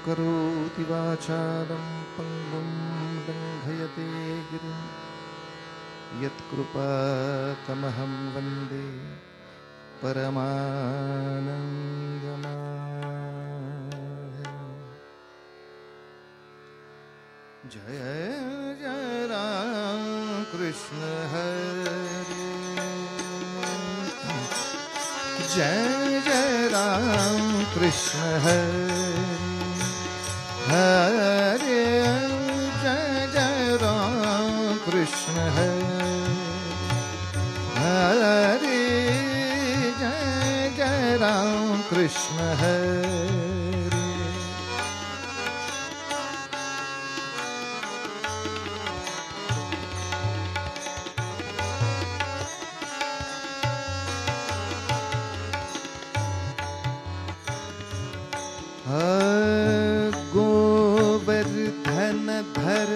करोति वाचालं पङ्गुं लङ्घयते गिरिं यत्कृपातमहं वन्दे परमानन्दमाधवम्। जय जय राम कृष्ण हरे, जय जय राम कृष्ण हरे हरे, जय जय राम कृष्ण हरे हरे, जय जय राम कृष्ण हरे। गोवर्धन धर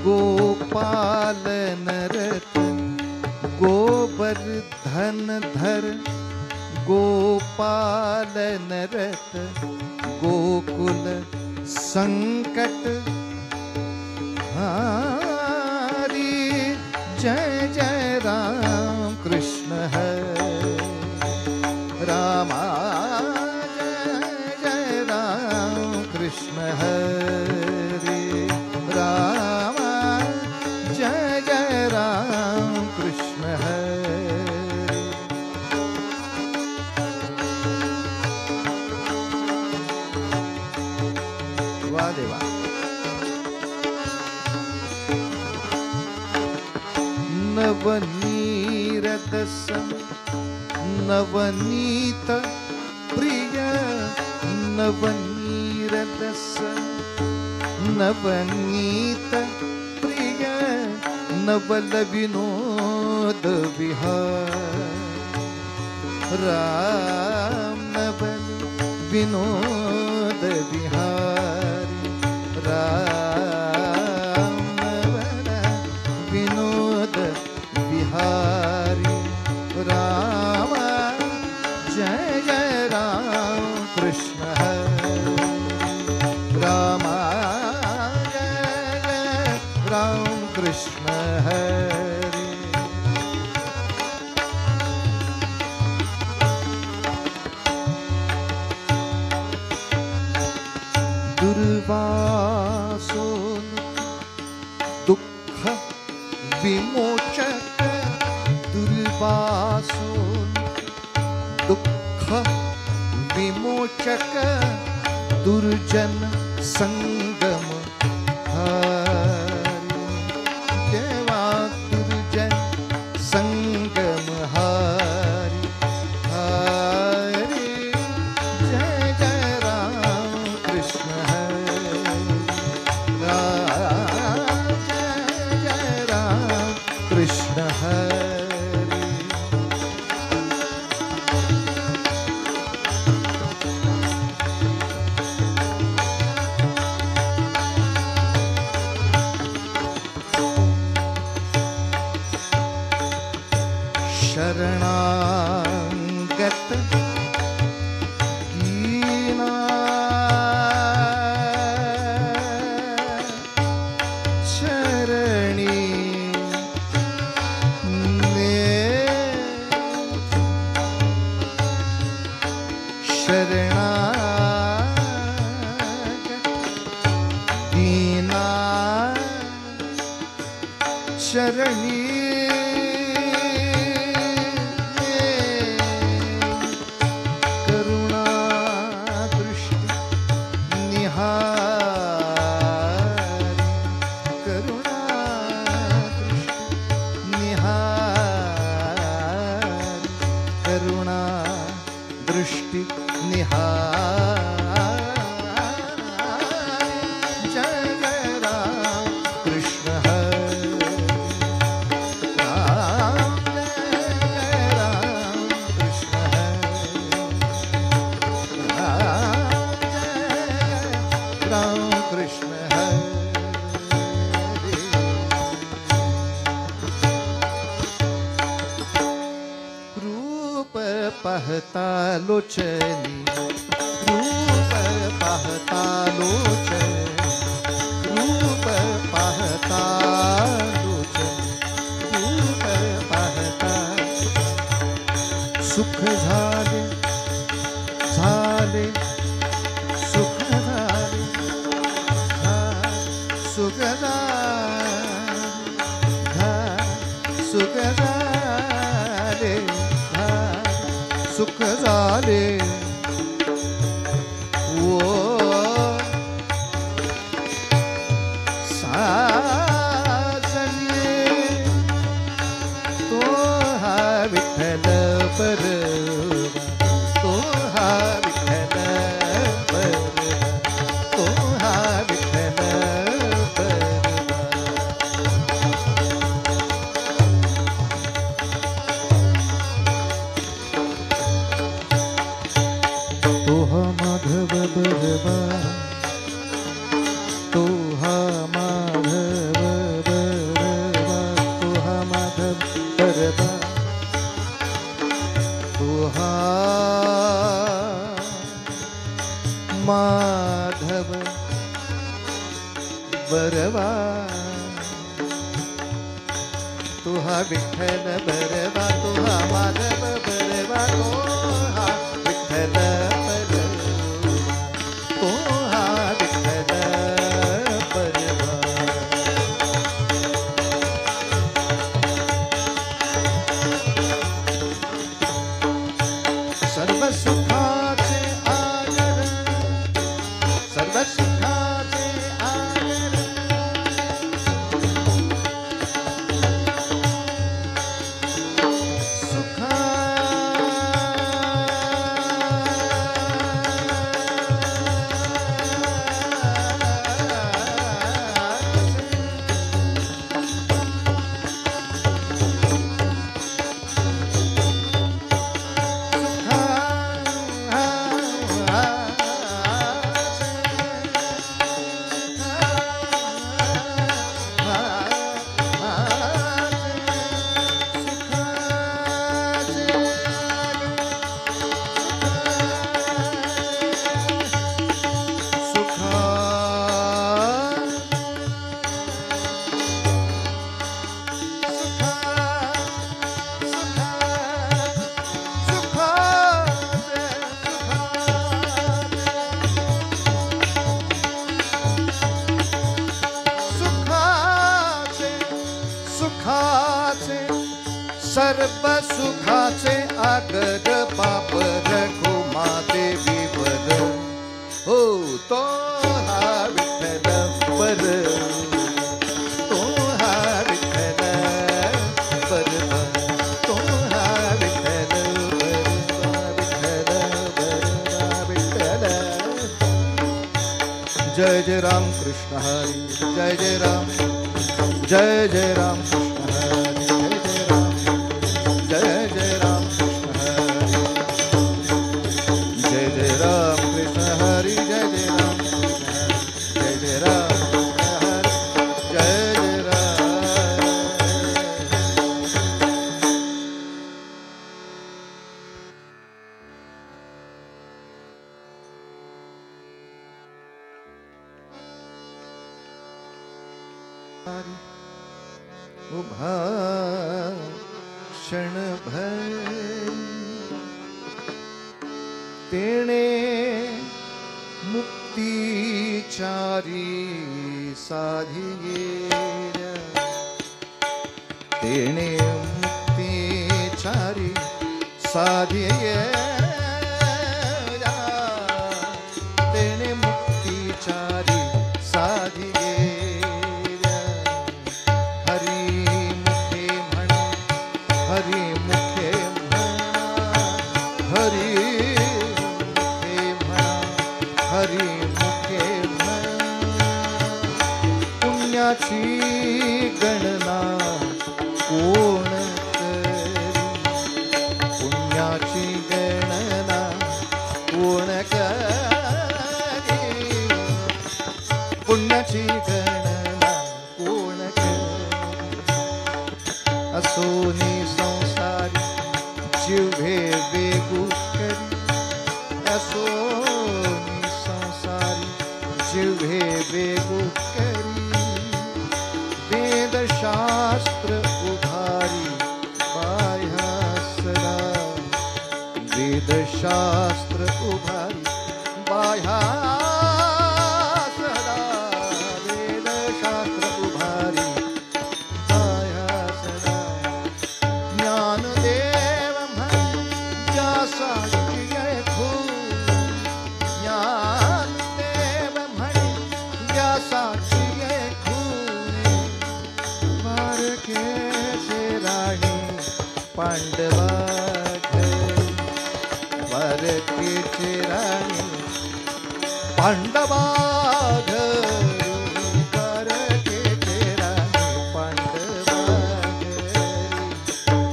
गोपालन रत, गोवर्धन धर गोपालन रत, गोकुल संकट हारी, जय जय राम कृष्ण हरे रामा, कृष्ण हरे राम, जय जय राम कृष्ण हरे। वाह देवा। नवनीरदस नवनीत प्रिय, नवनीरदस नवनीत प्रिय, नवल विनोद विहार राम, नवल विनोद विहारी राम, नवल विनोद विहारी राम, जय जय राम कृष्ण हरे राम, जय जय राम कृष्ण हरे। दुर्वासो दुःख विमोचक, दुर्वासो दुःख विमोचक, दुर्जन संगम हारी, देवा दुर्जन संगम हारी हारी, जय जय राम कृष्ण हरे राम, जय जय राम कृष्ण हरे। शरणागत दीना चरणी ने, शरणागत दीना चरणी दृष्टि निहारी, जय जय राम कृष्ण हरे राम, जय जय राम कृष्ण हरे राम, जय राम कृष्ण हरे। रूप पह पाहता लोचनी, रूप पाहता लोचनी, रूप पाहता लोचनी, रूप पाहता सुख झाले, झाले सुख झाले, सुख झाले, सुख झाले, सुख झाले, ओ साजने तो हा विठ्ठल परवा, तो हा विठ्ठल परवा, तो हा विठ्ठल परवा. तो हा माधव बरवा, तो हा माधव बरवा, तो हा माधव बरवा, तो हा माधव बरवा, तो हा विठ्ठल बरवा, तो हा माधव बरवा, तो हा विठ्ठल बरवा, तो हा विठ्ठल बरवा. सर्व सुखाचे आगर, सर्व सुखाचे आगर, सुखा सुखाचे, सर्व सुखाचे आगर बाप रघुमा देवी वर, हो तो हा विठ्ठल बर, तो हा विठ्ठल बरवा, तो हा विठ्ठल बरवा, विठ्ठल बरवा, विठ्ठल. जय जय राम कृष्ण हरी, जय जय राम, जय जय राम कृष्ण हरी, जय जय राम, जय जय राम कृष्ण हरी, जय जय राम कृष्ण हरी, जय जय राम कृष्ण हरी, जय जय राम. उभा क्षणभर तेणे मुक्तिचारी साधिये, तेणे मुक्तिचारी साधिये, तेणे मुक्तिचारी साधिये. हरि मुखे म्हणा, हरि मुखे म्हणा, हरि मुखे म्हणा. पुण्याची गणना कोण करी, पुण्याची गणना कोण करी, पुण्याची गणना कोण करी. असोनी संसारी जिव्हे वेगू शास्त्र उभारी बाह्या सदा वेद शास्त्र उभारी बाह्या सदा ज्ञानदेव म्हण ज्यासाठी ज्ञानदेव म्हण ज्यासाठी द्वारकेचे राणी पांडवा द्वारकेची राणी पांडवा घरी द्वारकेची राणी पांडवा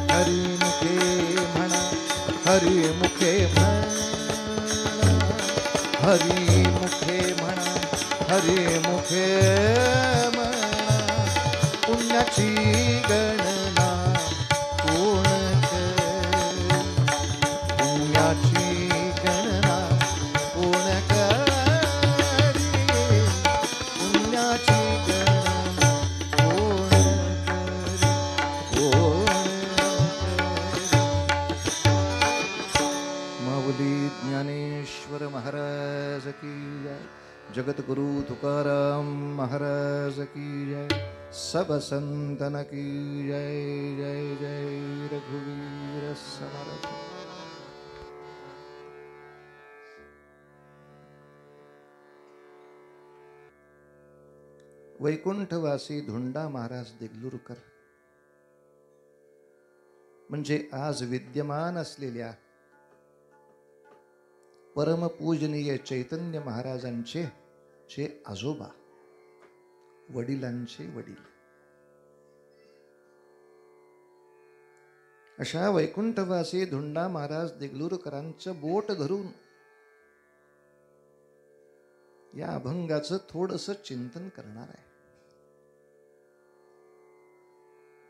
घरी हरिमुखे म्हणा हरिमुखे म्हणा हरिमुखे म्हणा पुण्याची गणना कोण पुण्याची गणना कोण करी पुण्याची गणना कोण माऊली ज्ञानेश्वर महाराज की जय जगतगुरु तुकाराम महाराज की जय सब संतन की जय जय जय रघुवीर समर्थ। वैकुंठवासी धोंडा महाराज देगलूरकर म्हणजे आज विद्यमान असलेल्या परमपूजनीय चैतन्य महाराजांचे चे आजोबा वडिलांचे वडील अशा वैकुंठवासी धोंडा महाराज देगलूरकरांचं बोट धरून या अभंगाचं थोडंसं चिंतन करणार आहे।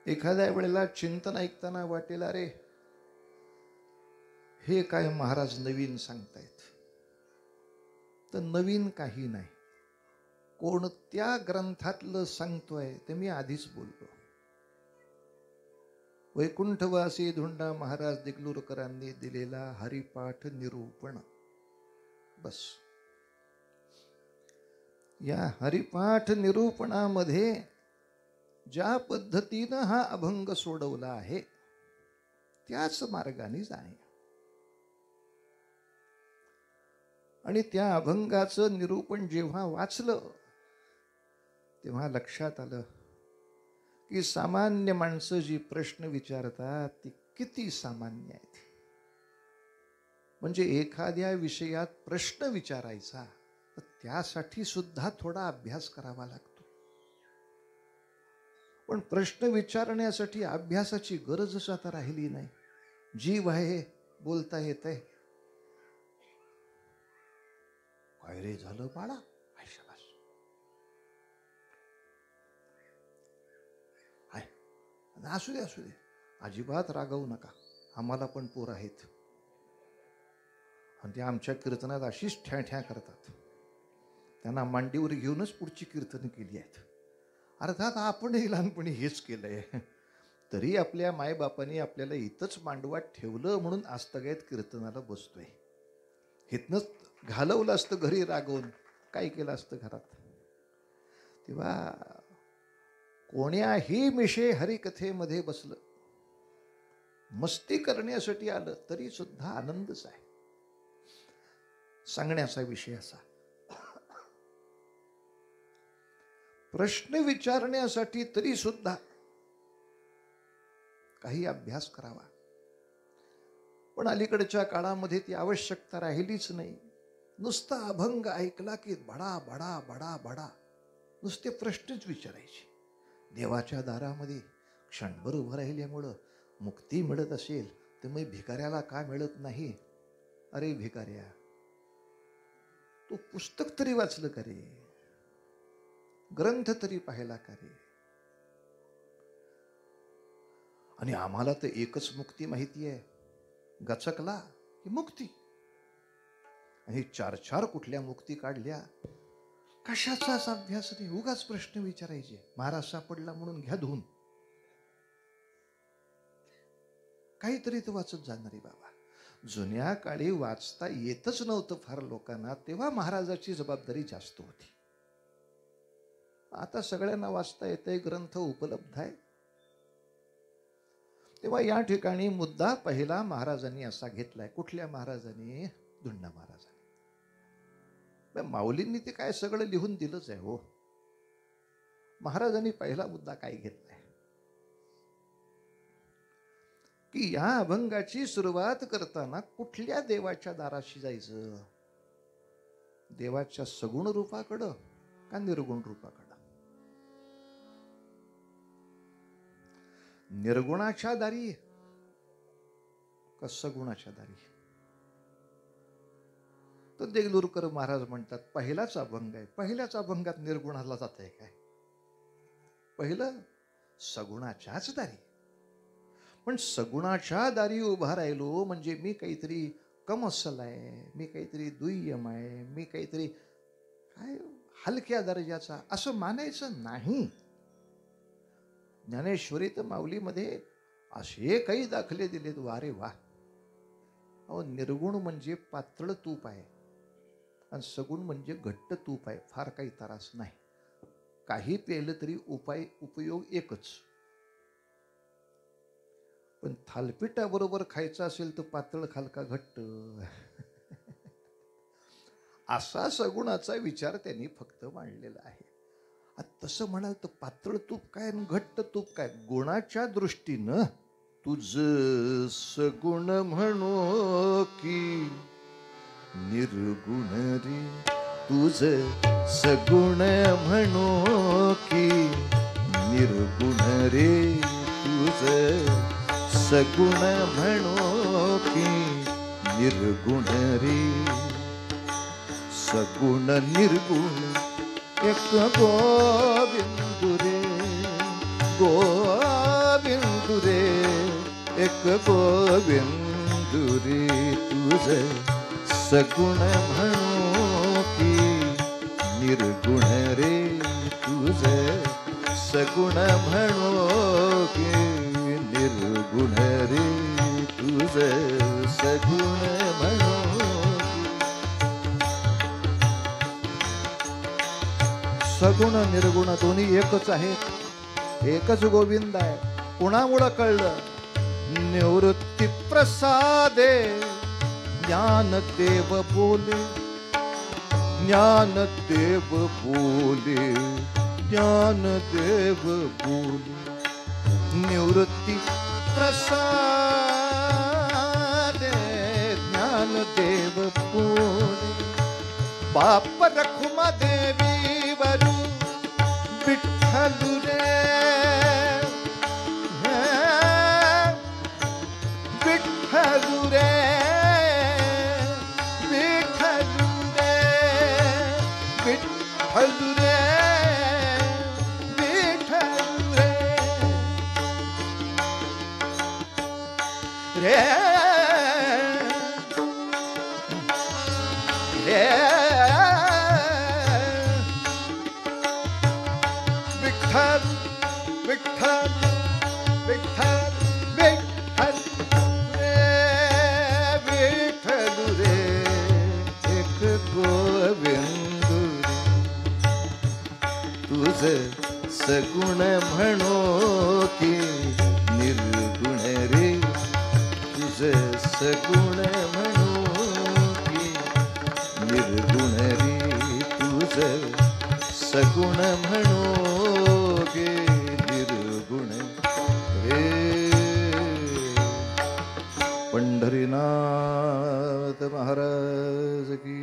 एखाद्या वेळेला चिंतन ऐकताना वाटेल अरे हे काय महाराज नवीन सांगतायत, तर नवीन काही नाही, कोणत्या ग्रंथातलं सांगतोय ते मी आधीच बोललो। वैकुंठवासी धोंडा महाराज देगलूरकरांनी दिलेला हरिपाठ निरूपण, बस या हरिपाठ निरूपणामध्ये ज्या पद्धतीनं हा अभंग सोडवला आहे त्याच मार्गाने जाणे आणि त्या अभंगाचं निरूपण जेव्हा वाचलं तेव्हा लक्षात आलं की सामान्य माणसं जी प्रश्न विचारतात ती किती सामान्य आहेत। म्हणजे एखाद्या विषयात प्रश्न विचारायचा तर त्यासाठी सुद्धा थोडा अभ्यास करावा लागतो, पण प्रश्न विचारण्यासाठी अभ्यासाची गरजच आता राहिली नाही। जीव आहे, बोलता येत आहे, काय रे झालं बाळा, शाबास आहे, असू दे असू दे, अजिबात रागवू नका, आम्हाला पण पोर आहेत आणि ते आमच्या कीर्तनात अशीच ठ्या ठ्या करतात, त्यांना मांडीवर घेऊनच पुढची कीर्तन केली आहेत। अर्थात आपणही लहानपणी हेच केलंय, तरी आपल्या मायबापांनी आपल्याला इथंच मांडवात ठेवलं म्हणून आजतगायत कीर्तनाला बसतोय। इथनंच घालवलं असतं घरी रागवून काय केलं असतं घरात। तेव्हा कोण्याही मिशे हरिकथेमध्ये बसलं, मस्ती करण्यासाठी आलं तरी सुद्धा आनंदच आहे। सांगण्याचा विषय असा, प्रश्न विचारण्यासाठी तरी सुद्धा काही अभ्यास करावा, पण अलीकडच्या काळामध्ये ती आवश्यकता राहिलीच नाही। नुसता अभंग ऐकला की बडा बडा बडा बडा नुसते प्रश्नच विचारायचे। देवाच्या दारामध्ये क्षणभर उभं राहिल्यामुळं मुक्ती मिळत असेल तर मग भिकाऱ्याला का मिळत नाही? अरे भिकाऱ्या, तू पुस्तक तरी वाचलं का रे, ग्रंथ तरी पाहिला का रे? आणि आम्हाला तर एकच मुक्ती माहिती आहे, गचकला की मुक्ती, आणि चार चार कुठल्या मुक्ती काढल्या, कशाचाच अभ्यास नाही, उगाच प्रश्न विचारायचे। महाराज सापडला म्हणून घ्या धुवून, काहीतरी तर वाचत जाणारी बाबा। जुन्या काळी वाचता येतच नव्हतं फार लोकांना, तेव्हा महाराजाची जबाबदारी जास्त होती. आता सगळ्यांना वाचता येते, ग्रंथ उपलब्ध आहे. तेव्हा या ठिकाणी मुद्दा पहिला महाराजांनी असा घेतलाय. कुठल्या महाराजांनी? धुंडा महाराजांनी. माऊलींनी ते काय सगळं लिहून दिलंच आहे हो. महाराजांनी पहिला मुद्दा काय घेतलाय की या अभंगाची सुरुवात करताना कुठल्या देवाच्या दाराशी जायचं? देवाच्या सगुण रूपाकडं का निर्गुण रूपाकडं? निर्गुणाच्या दारी का सगुणाच्या दारी? तर देगलूरकर महाराज म्हणतात पहिलाच अभंग आहे, पहिल्याच अभंगात निर्गुणाला जात आहे काय? पहिलं सगुणाच्याच दारी. पण सगुणाच्या दारी उभा राहिलो म्हणजे मी काहीतरी कमसल आहे, मी काहीतरी दुय्यम आहे, मी काहीतरी काय हलक्या दर्जाचा असं मानायचं नाही. ज्ञानेश्वरी तर माऊलीमध्ये असे काही दाखले दिलेत, वारे वा. अहो, निर्गुण म्हणजे पातळ तूप आहे आणि सगुण म्हणजे घट्ट तूप आहे. फार काही त्रास नाही. काही पेलं तरी उपयोग एकच. पण थालपिठाबरोबर खायचं असेल तर पातळ खाल का घट्ट? असा सगुणाचा विचार त्यांनी फक्त मांडलेला आहे. तसं म्हणाल तर पातळ तूप काय आणि घट्ट तूप काय? गुणाच्या दृष्टीनं तुझ सगुण म्हणो की निर्गुण रे, तुझ सगुण म्हणो की निर्गुण रे, तुझ सगुण म्हणो की निर्गुण रे. सगुण निर्गुण एक गोविंदु रे, गोविंदु रे, एक गोविंदु रे. तुझ सगुण म्हणो की निर्गुण रे, तुझ सगुण म्हणो की निर्गुण रे, तुझ सगुण म्हणो. सगुण निर्गुण दोन्ही एकच आहेत, एकच गोविंद आहे. कुणामुळं कळलं? निवृत्ती प्रसादे ज्ञानदेव बोले, ज्ञानदेव बोले, ज्ञानदेव बोले. निवृत्ती प्रसादे ज्ञानदेव बोले. बाप रखुमा देवी वरू विठ्ठल रे, विठ्ठल रे, विठ्ठल रे, विठ्ठल रे, विठ्ठल रे. रे रे विठ्ठल, विठ्ठल, विठ्ठल, विठ्ठल रे, विठ्ठल रे, एक गोविंद रे. तुझ सगुण म्हणो की निर्गुण रे, तुझ सगुण म्हणो की निर्गुण रे, तुझ सगुण म्हणो की निर्गुण रे. पंढरीनाथ महाराज की.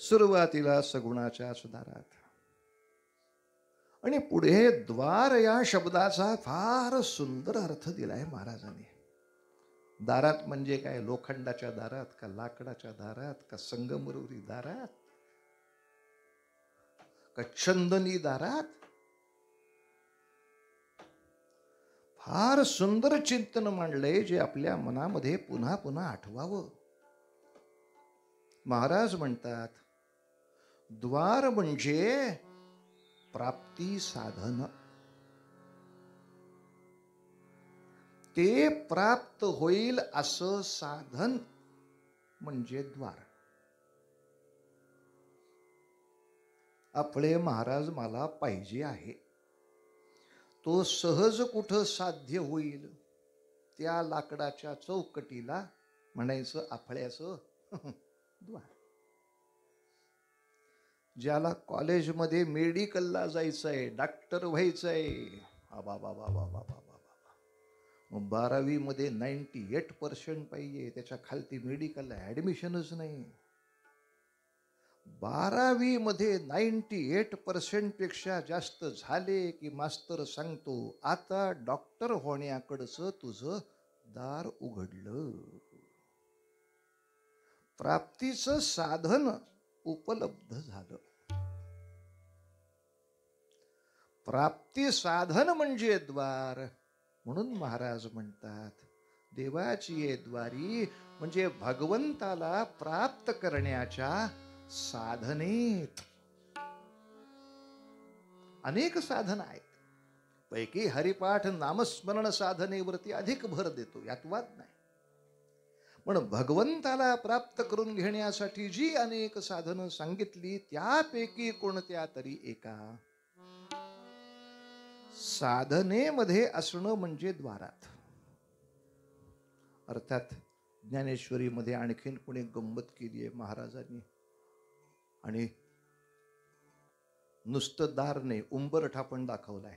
सुरुवातीला सगुणाच्याच दारात आणि पुढे द्वार या शब्दाचा फार सुंदर अर्थ दिलाय महाराजांनी. दारात म्हणजे काय? लोखंडाच्या दारात का लाकडाच्या दारात का संगमरवरी दारात का चंदनी दारात? फार सुंदर चिंतन मांडलंय जे आपल्या मनामध्ये पुन्हा पुन्हा आठवावं. महाराज म्हणतात द्वार म्हणजे प्राप्ती साधन. ते प्राप्त होईल असं साधन म्हणजे द्वार. आपले महाराज मला पाहिजे आहे, तो सहज कुठं साध्य होईल? त्या लाकडाच्या चौकटीला म्हणायचं आपल्याचं द्वार. ज्याला कॉलेजमध्ये मेडिकलला जायचंय, डॉक्टर व्हायचंय, बाबा बाबा बाबा बाबा बाबा, 12वी मध्ये 98% पाहिजे, त्याच्या खालती मेडिकलला ऍडमिशनच नाही. 12वी मध्ये 98% पेक्षा जास्त झाले की मास्तर सांगतो, आता डॉक्टर होण्याकडचं तुझं दार उघडलं. प्राप्तीचं साधन उपलब्ध झालं. प्राप्ती साधन म्हणजे द्वार. म्हणून महाराज म्हणतात, देवाची ये द्वारी, म्हणजे भगवंताला प्राप्त करण्याच्या साधनेत. अनेक साधन आहेत, पैकी हरिपाठ नामस्मरण साधनेवरती अधिक भर देतो, यात वाद नाही. पण भगवंताला प्राप्त करून घेण्यासाठी जी अनेक साधनं सांगितली, त्यापैकी कोणत्या तरी एका साधनेमध्ये असणं म्हणजे द्वारात. अर्थात ज्ञानेश्वरीमध्ये आणखीन कोणी गंमत केली आहे महाराजांनी, आणि नुसतं दार नाही, उंबरठा पण दाखवलाय.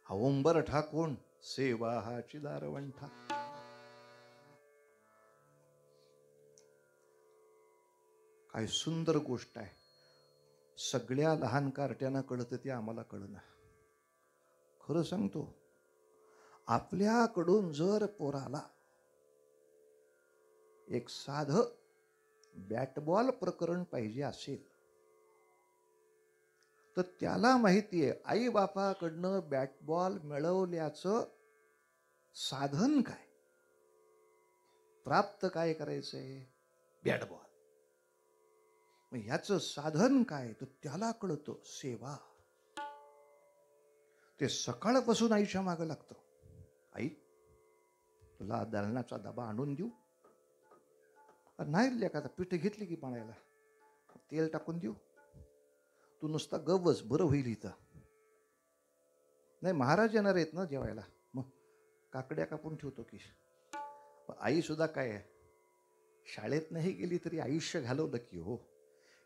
हा उंबरठा कोण? सेवा हाची दारवंठा. काय सुंदर गोष्ट आहे. सगळ्या लहान कार्ट्यांना कळतं, ते आम्हाला कळना. खरं सांगतो, आपल्याकडून जर पोराला एक साधं बॅटबॉल प्रकरण पाहिजे असेल, तर त्याला माहितीये आई बापाकडनं बॅटबॉल मिळवल्याचं साधन काय, प्राप्त काय करायचंय, बॅटबॉल. मग ह्याचं साधन काय, तर त्याला कळतं सेवा. ते सकाळपासून आईच्या मागे लागतं. आई, तुला दळणाचा डबा आणून देऊ? नाही लेका, पीठ घेतली की पाण्याला, तेल टाकून देऊ? तू नुसता गवस, बरं होईल इथं. नाही, महाराज येणार आहेत ना जेवायला, मग काकड्या कापून ठेवतो की. आई सुद्धा काय आहे, शाळेत नाही गेली तरी आयुष्य घालवलं की हो.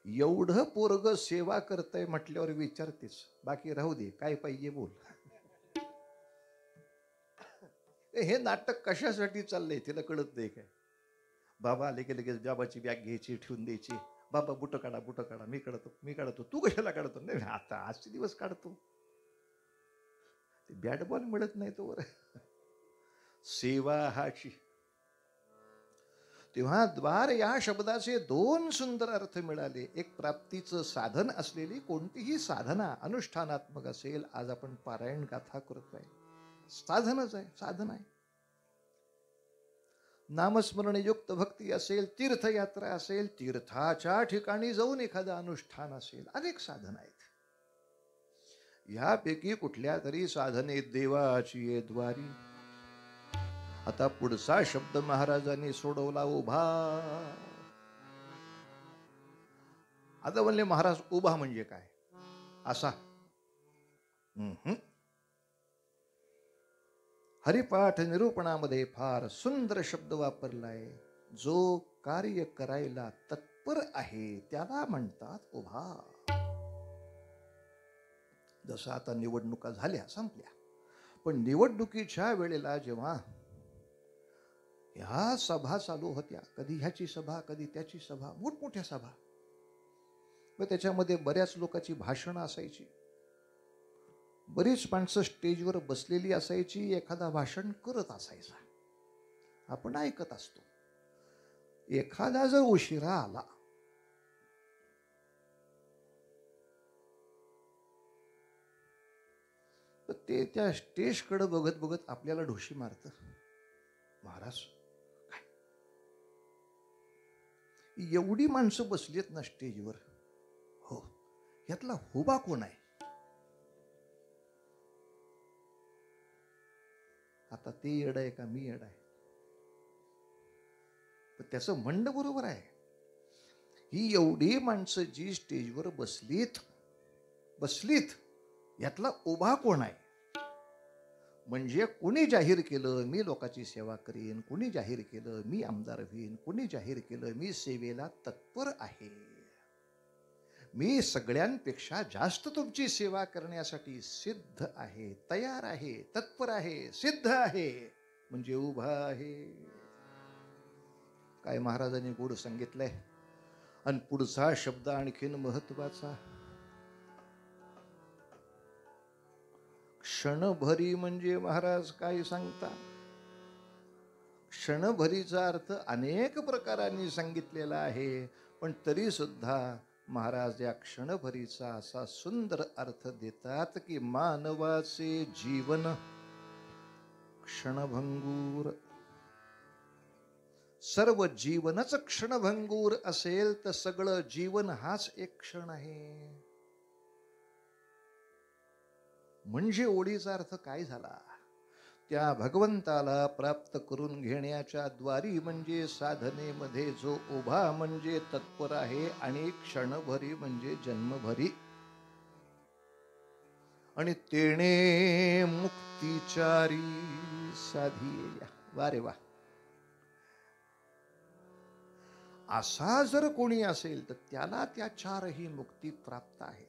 एवढं पोरग सेवा करतंय म्हटल्यावर विचारतेच, बाकी राहू दे, काय पाहिजे बोल. हे नाटक कशासाठी चाललंय तिला कळत नाही काय. बाबा आले की लगेच बाबाची बॅग घ्यायची, ठेवून द्यायची. बाबा बुट काढा, बुट काढा, मी काढतो. तू कशाला काढतो? नाही, आता आजचे दिवस काढतो. बॅट बॉल मिळत नाही तोवर सेवा हाची. तेव्हा द्वार या शब्दाचे दोन सुंदर अर्थ मिळाले. एक प्राप्तीचं साधन असलेली कोणतीही साधना अनुष्ठानात्मक असेल, आज आपण पारायण गाथा करतोय, साधनच आहे, साधन आहे. नामस्मरण युक्त भक्ती असेल, तीर्थयात्रा असेल, तीर्थाच्या ठिकाणी जाऊन एखादं अनुष्ठान असेल, अनेक साधन आहेत. ह्यापैकी कुठल्या तरी साधनेत देवाची ये द्वारी. आता पुढचा शब्द महाराजांनी सोडवला, उभा. आता म्हणले महाराज, उभा म्हणजे काय? असा हरिपाठ निरूपणामध्ये फार सुंदर शब्द वापरलाय. जो कार्य करायला तत्पर आहे त्याला म्हणतात उभा. जसं आता निवडणुका झाल्या, संपल्या, पण निवडणुकीच्या वेळेला जेव्हा ह्या सभा चालू होत्या, कधी ह्याची सभा, कधी त्याची सभा, मोठमोठ्या सभा, मग त्याच्यामध्ये बऱ्याच लोकांची भाषणं असायची, बरीच माणसं स्टेजवर बसलेली असायची, एखादा भाषण करत असायचा, आपण ऐकत असतो. एखादा जर उशिरा आला, तर ते त्या स्टेजकडे बघत बघत आपल्याला ढोशी मारतं. महाराज, एवढी माणसं बसलीत ना स्टेजवर, हो, यातला हुबा कोण आहे? आता आता ते येड आहे का मी येड आहे? पण त्याचं म्हणणं बरोबर आहे. ही एवढी माणसं जी स्टेजवर बसलीत यातला उभा कोण आहे? म्हणजे कुणी जाहीर केलं मी लोकांची सेवा करीन, कुणी जाहीर केलं मी आमदार होईन, कुणी जाहीर केलं मी सेवेला तत्पर आहे, मी सगळ्यांपेक्षा जास्त तुमची सेवा करण्यासाठी सिद्ध आहे, तयार आहे, तत्पर आहे, सिद्ध आहे, म्हणजे उभा आहे. काय महाराजांनी गोड सांगितलंय. आणि पुढचा शब्द आणखीन महत्वाचा. क्षणभरी म्हणजे महाराज काय सांगता? क्षणभरीचा अर्थ अनेक प्रकारांनी सांगितलेला आहे, पण तरी सुद्धा महाराज या क्षणभरीचा असा सुंदर अर्थ देतात की मानवाचे जीवन क्षणभंगूर. सर्व जीवनच क्षणभंगूर असेल तर सगळं जीवन हाच एक क्षण आहे. म्हणजे ओळीचा अर्थ काय झाला? त्या भगवंताला प्राप्त करून घेण्याच्या द्वारी म्हणजे साधनेमध्ये जो उभा म्हणजे तत्पर आहे, आणि क्षणभरी म्हणजे जन्मभरी, आणि तेणे मुक्तीचारी साधी. वारे वा. असा जर कोणी असेल तर त्याला त्या चारही मुक्ती प्राप्त आहेत.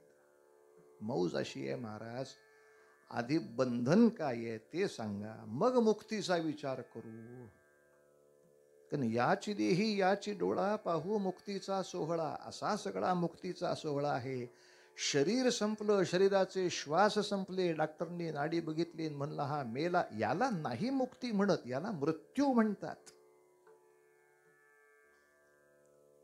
मौज अशी आहे महाराज, आधी बंधन काय आहे ते सांगा, मग मुक्तीचा विचार करू. कारण याची देही याची डोळा पाहू मुक्तीचा सोहळा, असा सगळा मुक्तीचा सोहळा आहे. शरीर संपलं, शरीराचे श्वास संपले, डॉक्टरनी नाडी बघितली, म्हणला हा मेला, याला नाही मुक्ती म्हणत, याला मृत्यू म्हणतात.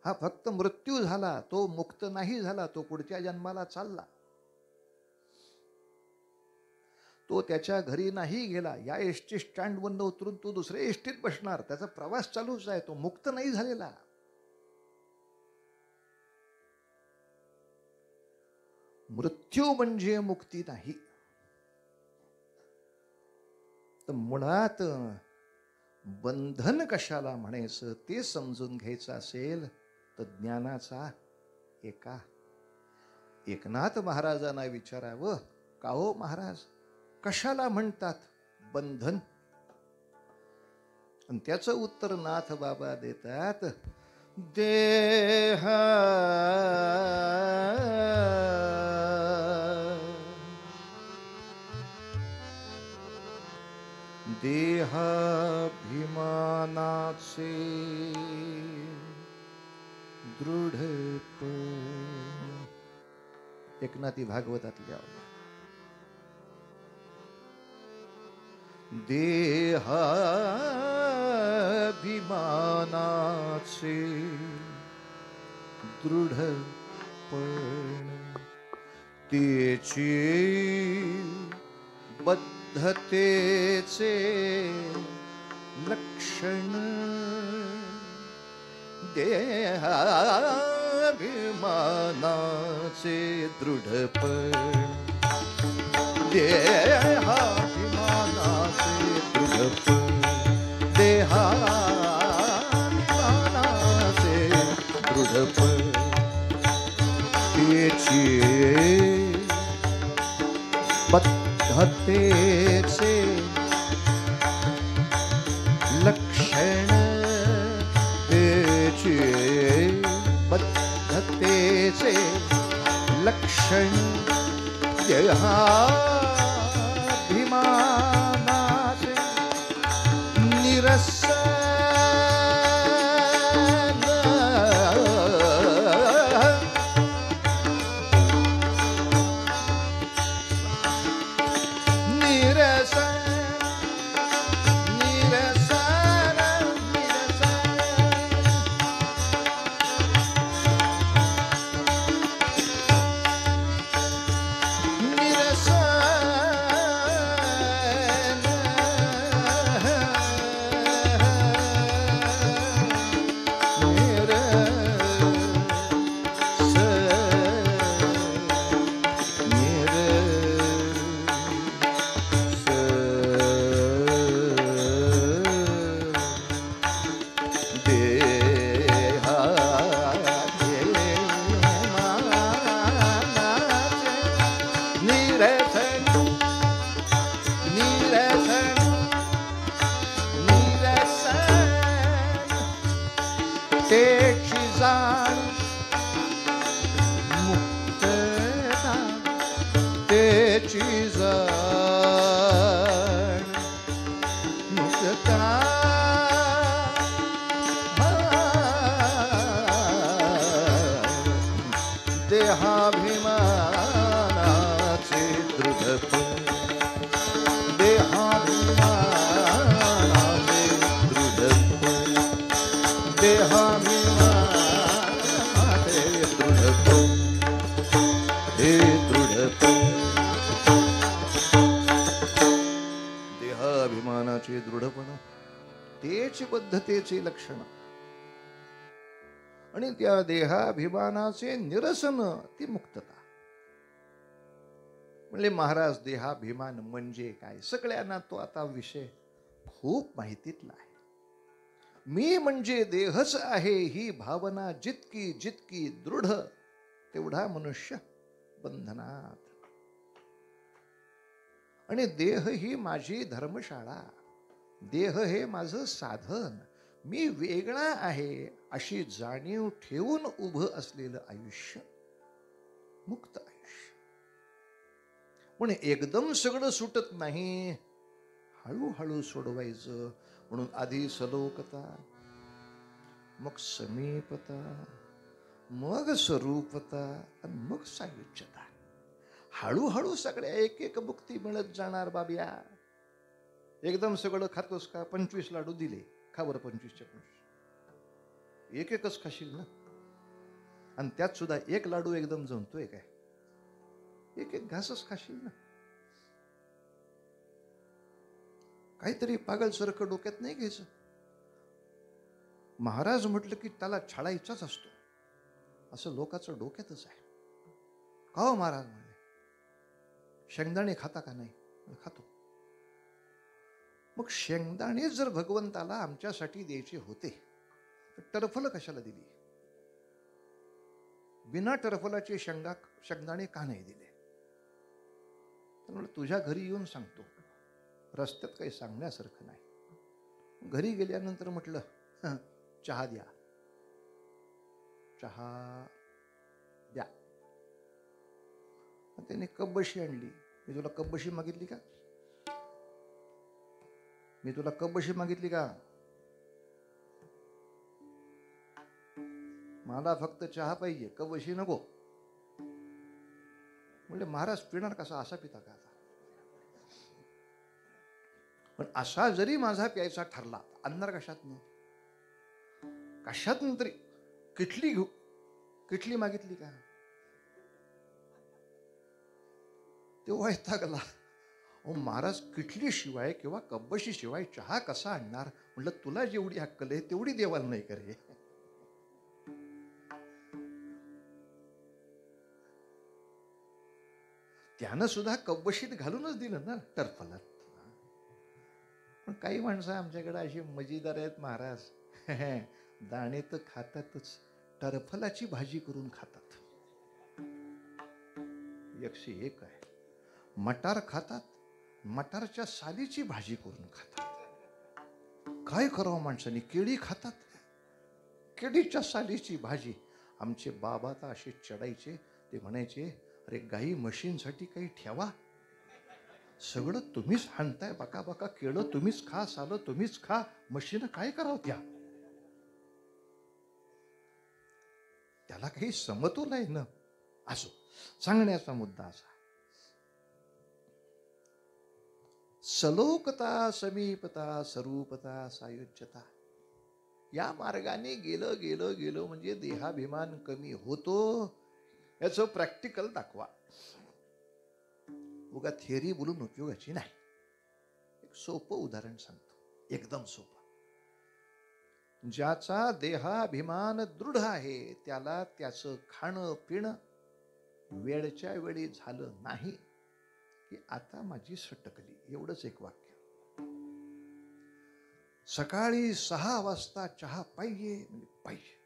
हा फक्त मृत्यू झाला, तो मुक्त नाही झाला, तो पुढच्या जन्माला चालला, तो त्याच्या घरी नाही गेला. या एसटी स्टँड वरून उतरून तो दुसऱ्या एसटीत बसणार, त्याचा प्रवास चालूच आहे, तो मुक्त नाही झालेला. मृत्यू म्हणजे मुक्ती नाही. तर मुळात बंधन कशाला म्हणायचं ते समजून घ्यायचं असेल तर ज्ञानाचा एका. एकनाथ महाराजांना विचारावं, का हो महाराज कशाला म्हणतात बंधन? आणि त्याचं उत्तर नाथ बाबा देतात, देहा देहाभिमानाचे दृढपण. एकनाथी भागवतातल्या देहाभिमानाचे दृढपण, तेचे बद्धतेचे लक्षण, देहाभिमानाचे दृढपण, देहाभिमानाचे दृढपण, देहाभिमानाचे दृढपण, तेचे बद्धतेचे लक्षण, तेचे बद्धतेचे लक्षण, देहाभिमानाचे निरसन, निरसन, तेची जाण मुक्तता तेची जाण मुक्तता देहाभिमानाचे दृढत्व देहाभिमानाचे दृढत्व देहाभिमानाचे दृढत्व हे दृढत्व देहाभिमानाचे दृढपण तेच बद्धतेचे लक्षण आणि त्या देहाभिमानाचे निरसन ती मुक्तता. म्हणले महाराज देहाभिमान म्हणजे काय? सगळ्यांना तो आता विषय खूप माहितीतला आहे. मी म्हणजे देहच आहे ही भावना जितकी जितकी दृढ तेवढा मनुष्य बंधनात. आणि देह ही माझी धर्मशाळा, देह हे माझं साधन, मी वेगळा आहे अशी जाणीव ठेवून उभं असलेलं आयुष्य मुक्त आयुष्य. पण एकदम सगळं सुटत नाही, हळूहळू सोडवायचं. म्हणून आधी सलोकता, मग समीपता, मग स्वरूपता आणि मग सायुज्यता. हळूहळू सगळ्या एक एक मुक्ती मिळत जाणार बाबिया. एकदम सगळं खातोस का? 25 लाडू दिले, खा बरं 25च्या 25. एक एकच खाशील ना. आणि त्यात सुद्धा एक लाडू एकदम जमतोय काय? एक एक घासच खाशील ना. काहीतरी पागलसारखं डोक्यात नाही घ्यायचं. महाराज म्हटलं की त्याला छाडायचाच असतो असं लोकांचं डोक्यातच आहे. का हो महाराज म्हणले, शेंगदाणे खाता का नाही? खातो. मग शेंगदाणे जर भगवंताला आमच्यासाठी द्यायचे होते तर टरफल कशाला दिली? बिना टरफलाचे शेंगदाणे का नाही दिले? तर म्हणलं तुझ्या घरी येऊन सांगतो, रस्त्यात काही सांगण्यासारखं नाही. घरी गेल्यानंतर म्हटलं चहा द्या, चहा द्या. त्याने कपबशी आणली. मी तुला कपबशी मागितली का? मी तुला कपबशी मागितली का? मला फक्त चहा पाहिजे, कपबशी नको. म्हणजे महाराज पिणार कसा? असा पिता का? पण असा जरी माझा प्यायचा ठरला, आणणार कशातनं? कशातनं तरी. किटली घेऊ, किटली मागितली का? तेव्हा वैतागला. महाराज किटली शिवाय किंवा कब्बशी शिवाय चहा कसा आणणार? म्हटलं तुला जेवढी अक्कल आहे तेवढी देवाला नाही करे. त्यानं सुद्धा कब्बशीत घालूनच दिलं ना टरफलात. पण काही माणसं आमच्याकडे अशी मजेदार आहेत महाराज, दाणे तर खातातच, टरफलाची भाजी करून खातात. 101 आहे. मटार खातात, मटारच्या सालीची भाजी करून खातात. काय करावं माणसाने? केळी खातात, केळीच्या सालीची भाजी. आमचे बाबा तर असे चढायचे, ते म्हणायचे अरे गाई म्हशींसाठी काही ठेवा, सगळं तुम्हीच हाणताय, बका बका केळं तुम्हीच खा, सालं तुम्हीच खा, म्हशीनं काय करावं? त्याला काही समतोल आहे ना. असो, सांगण्याचा मुद्दा असा, सलोकता, समीपता, स्वरूपता, सायुज्यता या मार्गाने गेलं गेलं गेलं म्हणजे देहाभिमान कमी होतो. याचं प्रॅक्टिकल दाखवा. उगा थिअरी बोलून उपयोगाची नाही. एक सोपं उदाहरण सांगतो, एकदम सोपं. ज्याचा देहाभिमान दृढ आहे त्याला त्याचं खाणं पिणं वेळच्या वेळी झालं नाही की आता माझी सटकली, एवढंच एक वाक्य. सकाळी 6 वाजता चहा पाहिजे म्हणजे पाहिजे,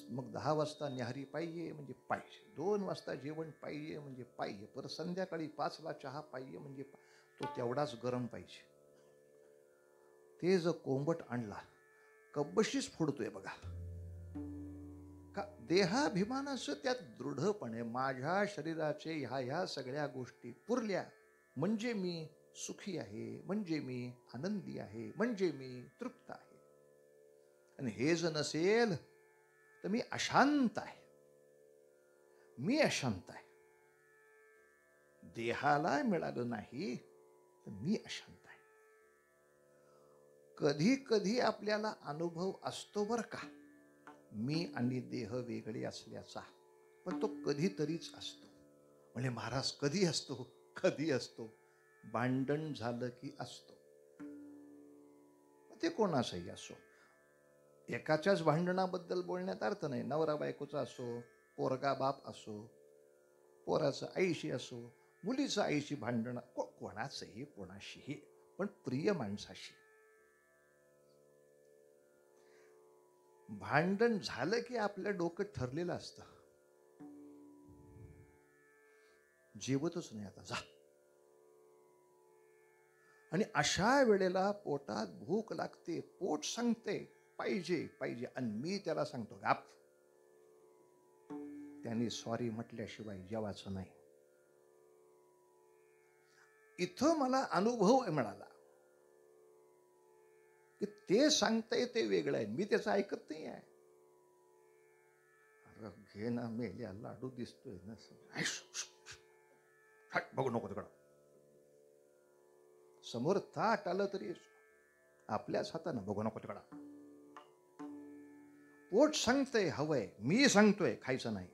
मग 10 वाजता न्याहारी पाहिजे म्हणजे पाहिजे, 2 वाजता जेवण पाहिजे म्हणजे पाहिजे, परत संध्याकाळी 5ला चहा पाहिजे म्हणजे तो तेवढाच गरम पाहिजे. ते जर कोंबट आणला, कब्बशीच फोडतोय बघा. का देहाभिमानाचं त्यात दृढपणे माझ्या शरीराचे ह्या सगळ्या गोष्टी पुरल्या म्हणजे मी सुखी आहे, म्हणजे मी आनंदी आहे, म्हणजे मी तृप्त आहे. आणि हे जर नसेल तर मी अशांत आहे, मी अशांत आहे. देहाला मिळालं नाही तर मी अशांत आहे. कधी कधी आपल्याला अनुभव असतो बर का, मी आणि देह वेगळे असल्याचा, पण तो कधीतरीच असतो. म्हणजे महाराज कधी असतो? कधी असतो? भांडण झालं की असतो. ते कोणाचंही असो. एकाच्याच भांडणाबद्दल बोलण्यात अर्थ नाही. नवरा बायकोचा असो, पोरगा बाप असो, पोराचं आईशी असो, मुलीचं आईशी भांडण, कोणाचंही कोणाशीही, पण प्रिय माणसाशी. भांडण झालं की आपलं डोकं ठरलेलं असतं, जेवतच नाही आता, जा. आणि अशा वेळेला पोटात भूक लागते, पोट सांगते पाहिजे पाहिजे, आणि मी त्याला सांगतो गाप. त्यांनी सॉरी म्हटल्याशिवाय जेवायचं नाही. इथं मला अनुभव मिळाला की ते सांगताय ते वेगळं आहे, मी त्याचं ऐकत नाही आहे. अरे घे ना मेल्या, लाडू दिसतोय ना, बघू नको तिकडं. समोर ताट आलं तरी आपल्याच हातानं, बघू नको तिकडं. पोट सांगतंय हवंय, मी सांगतोय खायचं नाही.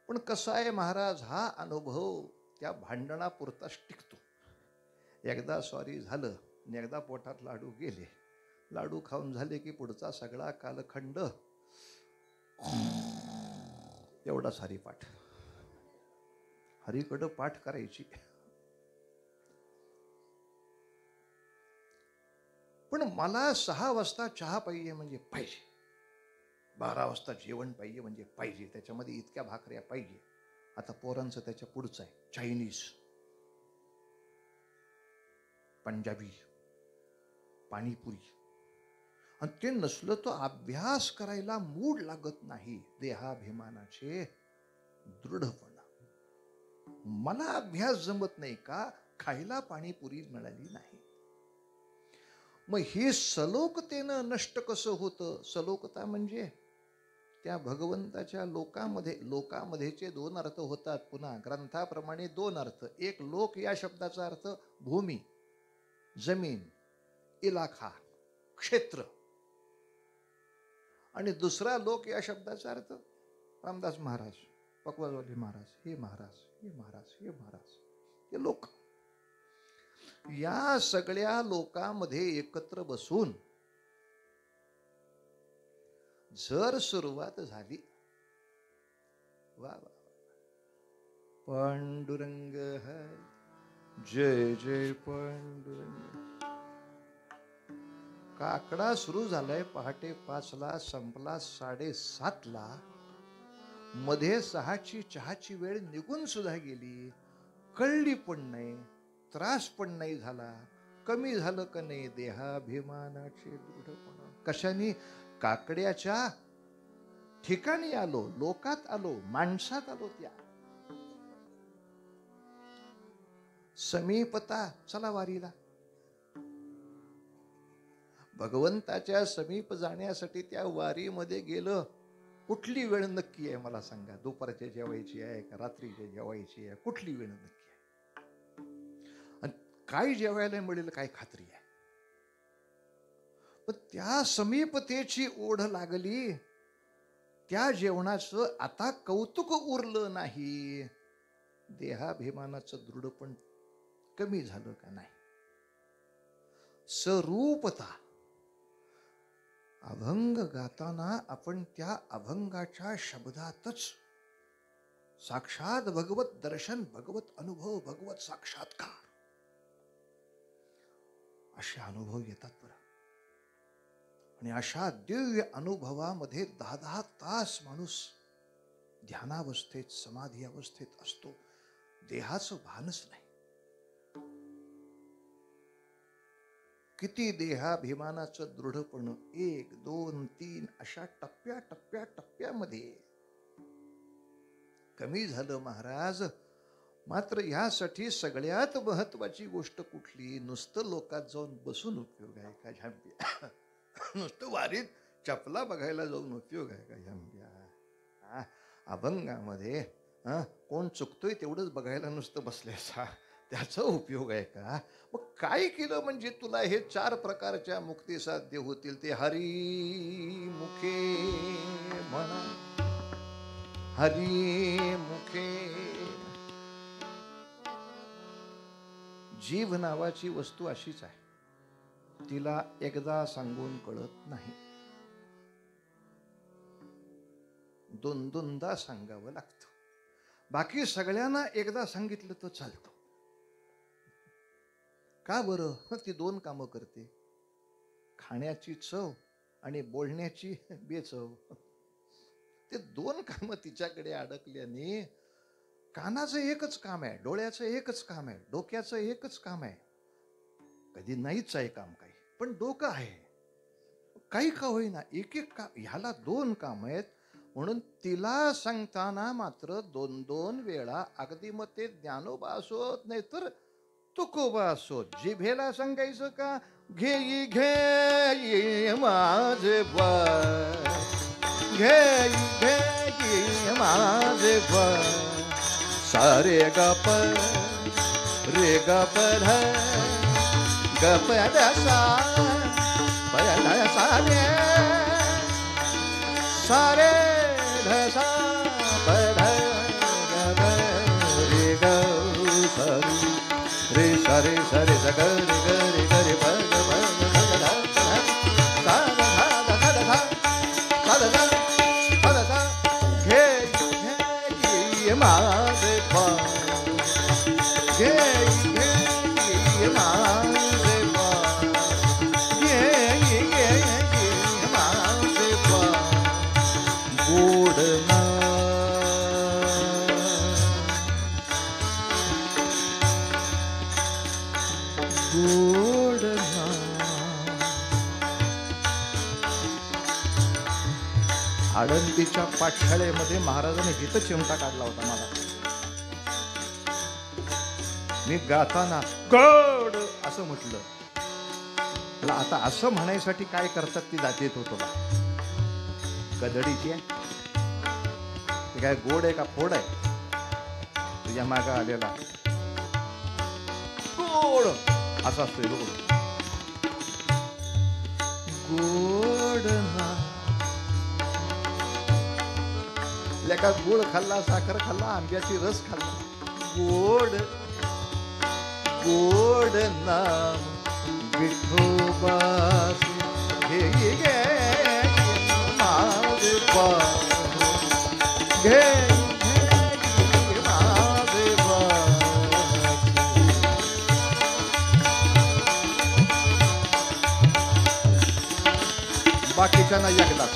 पण कसं आहे महाराज, हा अनुभव त्या भांडणापुरताच टिकतो. एकदा सॉरी झालं आणि एकदा पोटात लाडू गेले, लाडू खाऊन झाले की पुढचा सगळा कालखंड एवढाच हरिपाठ. हरीकडं पाठ करायची. पण मला 6 वाजता चहा पाहिजे म्हणजे पाहिजे, 12 वाजता जेवण पाहिजे म्हणजे पाहिजे, त्याच्यामध्ये इतक्या भाकऱ्या पाहिजे. आता पोरांचं त्याच्या पुढचं आहे, चायनीज, पंजाबी, पाणीपुरी. आणि ते नसलं तर अभ्यास करायला मूड लागत नाही. देहाभिमानाचे दृढपणा. मला अभ्यास जमत नाही का, खायला पाणीपुरी मिळाली नाही. मग हे सलोकतेनं नष्ट कसं होतं? सलोकता म्हणजे त्या भगवंताच्या लोकामध्येचे 2 अर्थ होतात. पुन्हा ग्रंथाप्रमाणे 2 अर्थ. एक लोक या शब्दाचा अर्थ भूमी, जमीन, इलाखा, क्षेत्र. आणि दुसरा लोक या शब्दाचा अर्थ रामदास महाराज, पकवाजवाले महाराज, हे महाराज, हे महाराज, हे महाराज, हे लोक. या सगळ्या लोकांमध्ये एकत्र बसून जर सुरुवात झाली, वा वा, पांडुरंग है जय जय पांडुरंग. काकडा सुरू झालाय पहाटे 5ला, संपला 7:30ला. मध्ये 6ची चहाची वेळ निघून सुद्धा गेली, कळली पण नाही, त्रास पण नाही झाला. कमी झालं का नाही देहाभिमानाचे दृढपणा? कशाने? काकड्याच्या ठिकाणी आलो, लोकात आलो, माणसात आलो. त्या समीपता, चला वारीला. भगवंताच्या समीप जाण्यासाठी त्या वारीमध्ये गेलं. कुठली वेळ नक्की आहे मला सांगा? दुपारच्या जेवायची आहे का रात्रीच्या जेवायची आहे? कुठली वेळ नक्की आहे? आणि काय जेवायला मिळेल काय खात्री आहे? पण त्या समीपतेची ओढ लागली, त्या जेवणाचं आता कौतुक उरलं नाही. देहाभिमानाचं दृढपण कमी झालं का नाही? सरूपता. अभंग गाताना आपण त्या अभंगाच्या शब्दातच साक्षात भगवत दर्शन, भगवत अनुभव, भगवत साक्षात्कार असे अनुभव येतात बरं. आणि अशा दिव्य अनुभवामध्ये 10-10 तास माणूस ध्यानावस्थेत, समाधी अवस्थेत असतो. देहाचं भानच नाही. किती देहाभिमानाचं दृढपण, 1 2 3 अशा टप्प्या टप्प्या टप्प्यामध्ये कमी झालं महाराज. मात्र ह्यासाठी सगळ्यात महत्वाची गोष्ट कुठली? नुसतं लोकात जाऊन बसून उपयोग आहे का झ्याम्प्या? नुसतं वारीत चपला बघायला जाऊन उपयोग आहे का झ्याम्प्या? अभंगामध्ये कोण चुकतोय तेवढंच बघायला नुसतं बसल्याचा त्याचा उपयोग आहे का? मग काय केलं म्हणजे तुला हे 4 प्रकारच्या मुक्ती साध्य होतील? ते हरी मुखे म्हणा, हरी मुखे. जीव नावाची वस्तू अशीच आहे, तिला एकदा सांगून कळत नाही, 2-2दा सांगावं लागतं. बाकी सगळ्यांना एकदा सांगितलं तर चालतं. का बरं? ती 2 कामं करते, खाण्याची चव आणि बोलण्याची बेचव. ते 2 कामं तिच्याकडे अडकल्याने कानाचं एकच काम आहे, डोळ्याचं एकच काम आहे, डोक्याचं एकच काम आहे. कधी नाहीच आहे काम काही, पण डोकं आहे. काही का होईना एक काम, ह्याला 2 काम आहेत. म्हणून तिला सांगताना मात्र 2-2 वेळा, अगदी मग ते ज्ञानोबा असोत नाही तर तुकोबा असोत, जिभेला सांगायचं का? घेई घेई माझे बर, घेई घेई माझे बर, सारे गप रे गप ध गप दसा सारे सारे धसा पध गप रे ग रे सरे सरे ग रे ग रे ग रे प ग प ग ग ध सा ध ध ध सा ध ध ध ध घे घे माझे पाय, घे घे माझे पाय, घे घे माझे पाय. गोड ना गोड ना आळंदीच्या पाठशाळेमध्ये महाराजांनी हित चिमटा काढला होता मला. मी गाताना गोड असं म्हटलं. मला आता असं म्हणायसाठी काय करतात ती जात येत होतो बा. गदडीची आहे ते, काय गोड आहे का फोड आहे तुझ्या मागा आलेला? गोड असा असतोय गोड. गोड ना लेका, गुळ खाल्ला, साखर खाल्ला, आंब्याची रस खाल्ला, गोड गोड नाम विठोबासी घे घे माझे पाय, घे घे माझे पाय. बाकीच्या नाही एकदाच.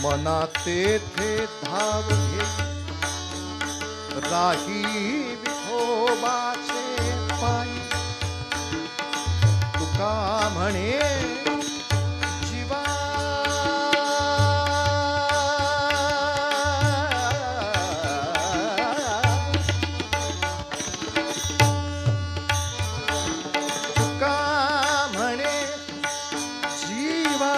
मना तेथे धाव घे राही विठोबाचे पायी. तुका म्हणे जीवा तुका म्हणे जीवा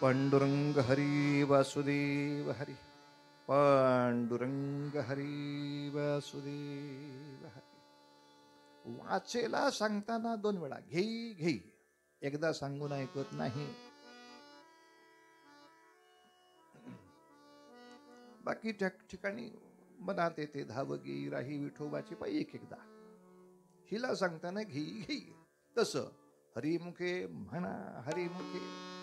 पांडुरंग हरी वासुदेव हरी. पांडुरंग हरी वासुदेव हरी. वाचेला सांगताना 2 वेळा घेई घेई, एकदा सांगून ऐकत नाही. बाकी त्या ठिकाणी मनात येते धावगी राही विठोबाची पायी एक एकदा. हिला सांगताना घेई घेई. तसं हरिमुखे म्हणा हरिमुखे.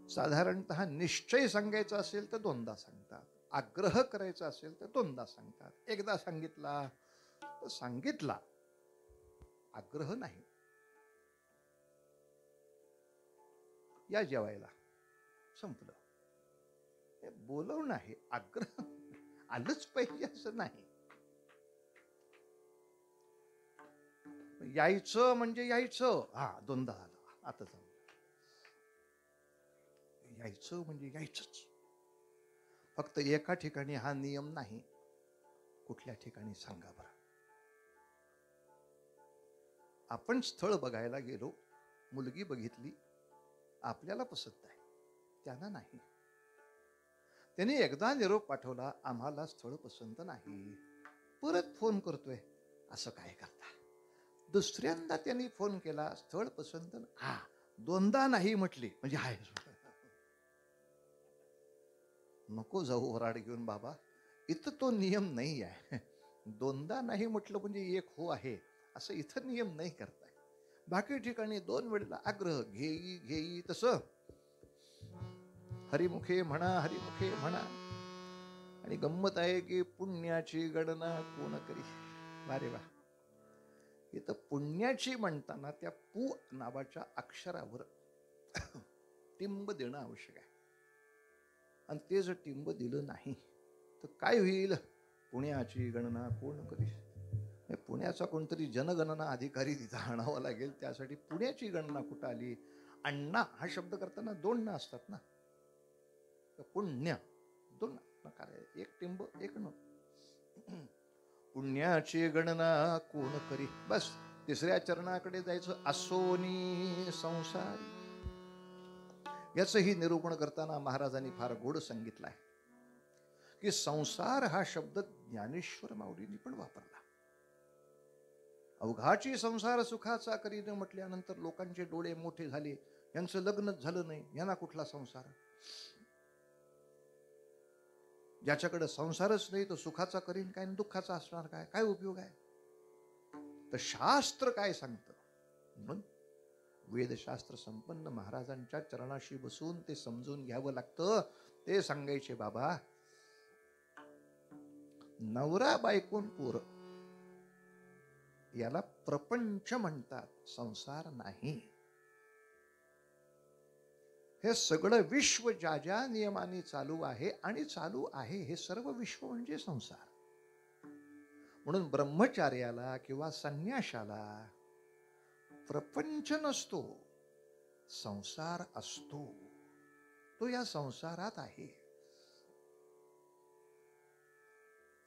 साधारणतः निश्चय सांगायचा असेल तर 2दा सांगतात. आग्रह करायचा असेल तर 2दा सांगतात. एकदा सांगितला तर सांगितला, आग्रह नाही. या जेवायला, संपलं. हे बोलवणं आहे, आग्रह आलंच पाहिजे असं नाही. यायचं म्हणजे यायचं. 2दा आलं, आता जाऊ. यायचं म्हणजे यायचंच. फक्त एका ठिकाणी हा नियम नाही. कुठल्या ठिकाणी सांगा बरं. आपण स्थळ बघायला गेलो, मुलगी बघितली, आपल्याला पसंत आहे, त्यांना नाही. त्यांनी एकदा निरोप पाठवला, आम्हाला स्थळ पसंत नाही. परत फोन करतोय, असं काय करता. दुसऱ्यांदा त्यांनी फोन केला, स्थळ पसंत 2दा नाही म्हटली म्हणजे आहे. नको जाऊ वराड घेऊन बाबा, इथं तो नियम नाही आहे. 2दा नाही म्हटलं म्हणजे एक हो आहे, असं इथं नियम नाही करताय. बाकी ठिकाणी 2 वेळेला आग्रह घेई घेई. तसं हरिमुखे म्हणा हरिमुखे म्हणा. आणि गंमत आहे की पुण्याची गणना कोण करी. वारे वा. इथं पुण्याची म्हणताना त्या पू नावाच्या अक्षरावर टिंब देणं आवश्यक आहे. आणि ते जर टिंब दिलं नाही तर काय होईल. पुण्याची गणना कोण करी. पुण्याचा कोणतरी जनगणना अधिकारी तिथं आणावा लागेल. त्यासाठी पुण्याची गणना कुठं आली. अण्णा हा शब्द करताना 2 न असतात ना. पुण्य 2 नकार आहे. एक टिंब एक न. पुण्याची गणना कोण करी. बस 3ऱ्या चरणाकडे जायचं. असोनी संसारी. याचंही निरूपण करताना महाराजांनी फार गोड सांगितलं आहे की संसार हा शब्द ज्ञानेश्वर माऊलींनी पण वापरला. अवघाची संसार सुखाचा करीन म्हटल्यानंतर लोकांचे डोळे मोठे झाले. यांचं लग्नच झालं नाही, यांना कुठला संसार. ज्याच्याकडे संसारच नाही तो सुखाचा करीन काय, दुःखाचा असणार काय, काय उपयोग आहे. तर शास्त्र काय सांगतं. म्हणून वेदशास्त्र संपन्न महाराजांच्या चरणाशी बसून ते समजून घ्यावं लागतं. ते सांगायचे बाबा, नवरा बायकोन पोर याला प्रपंच म्हणतात, संसार नाही. हे सगळं विश्व ज्या ज्या नियमाने चालू आहे आणि चालू आहे, हे सर्व विश्व म्हणजे संसार. म्हणून ब्रह्मचार्याला किंवा संन्याशाला प्रपंच नसतो, संसार असतो. तो या संसारात आहे.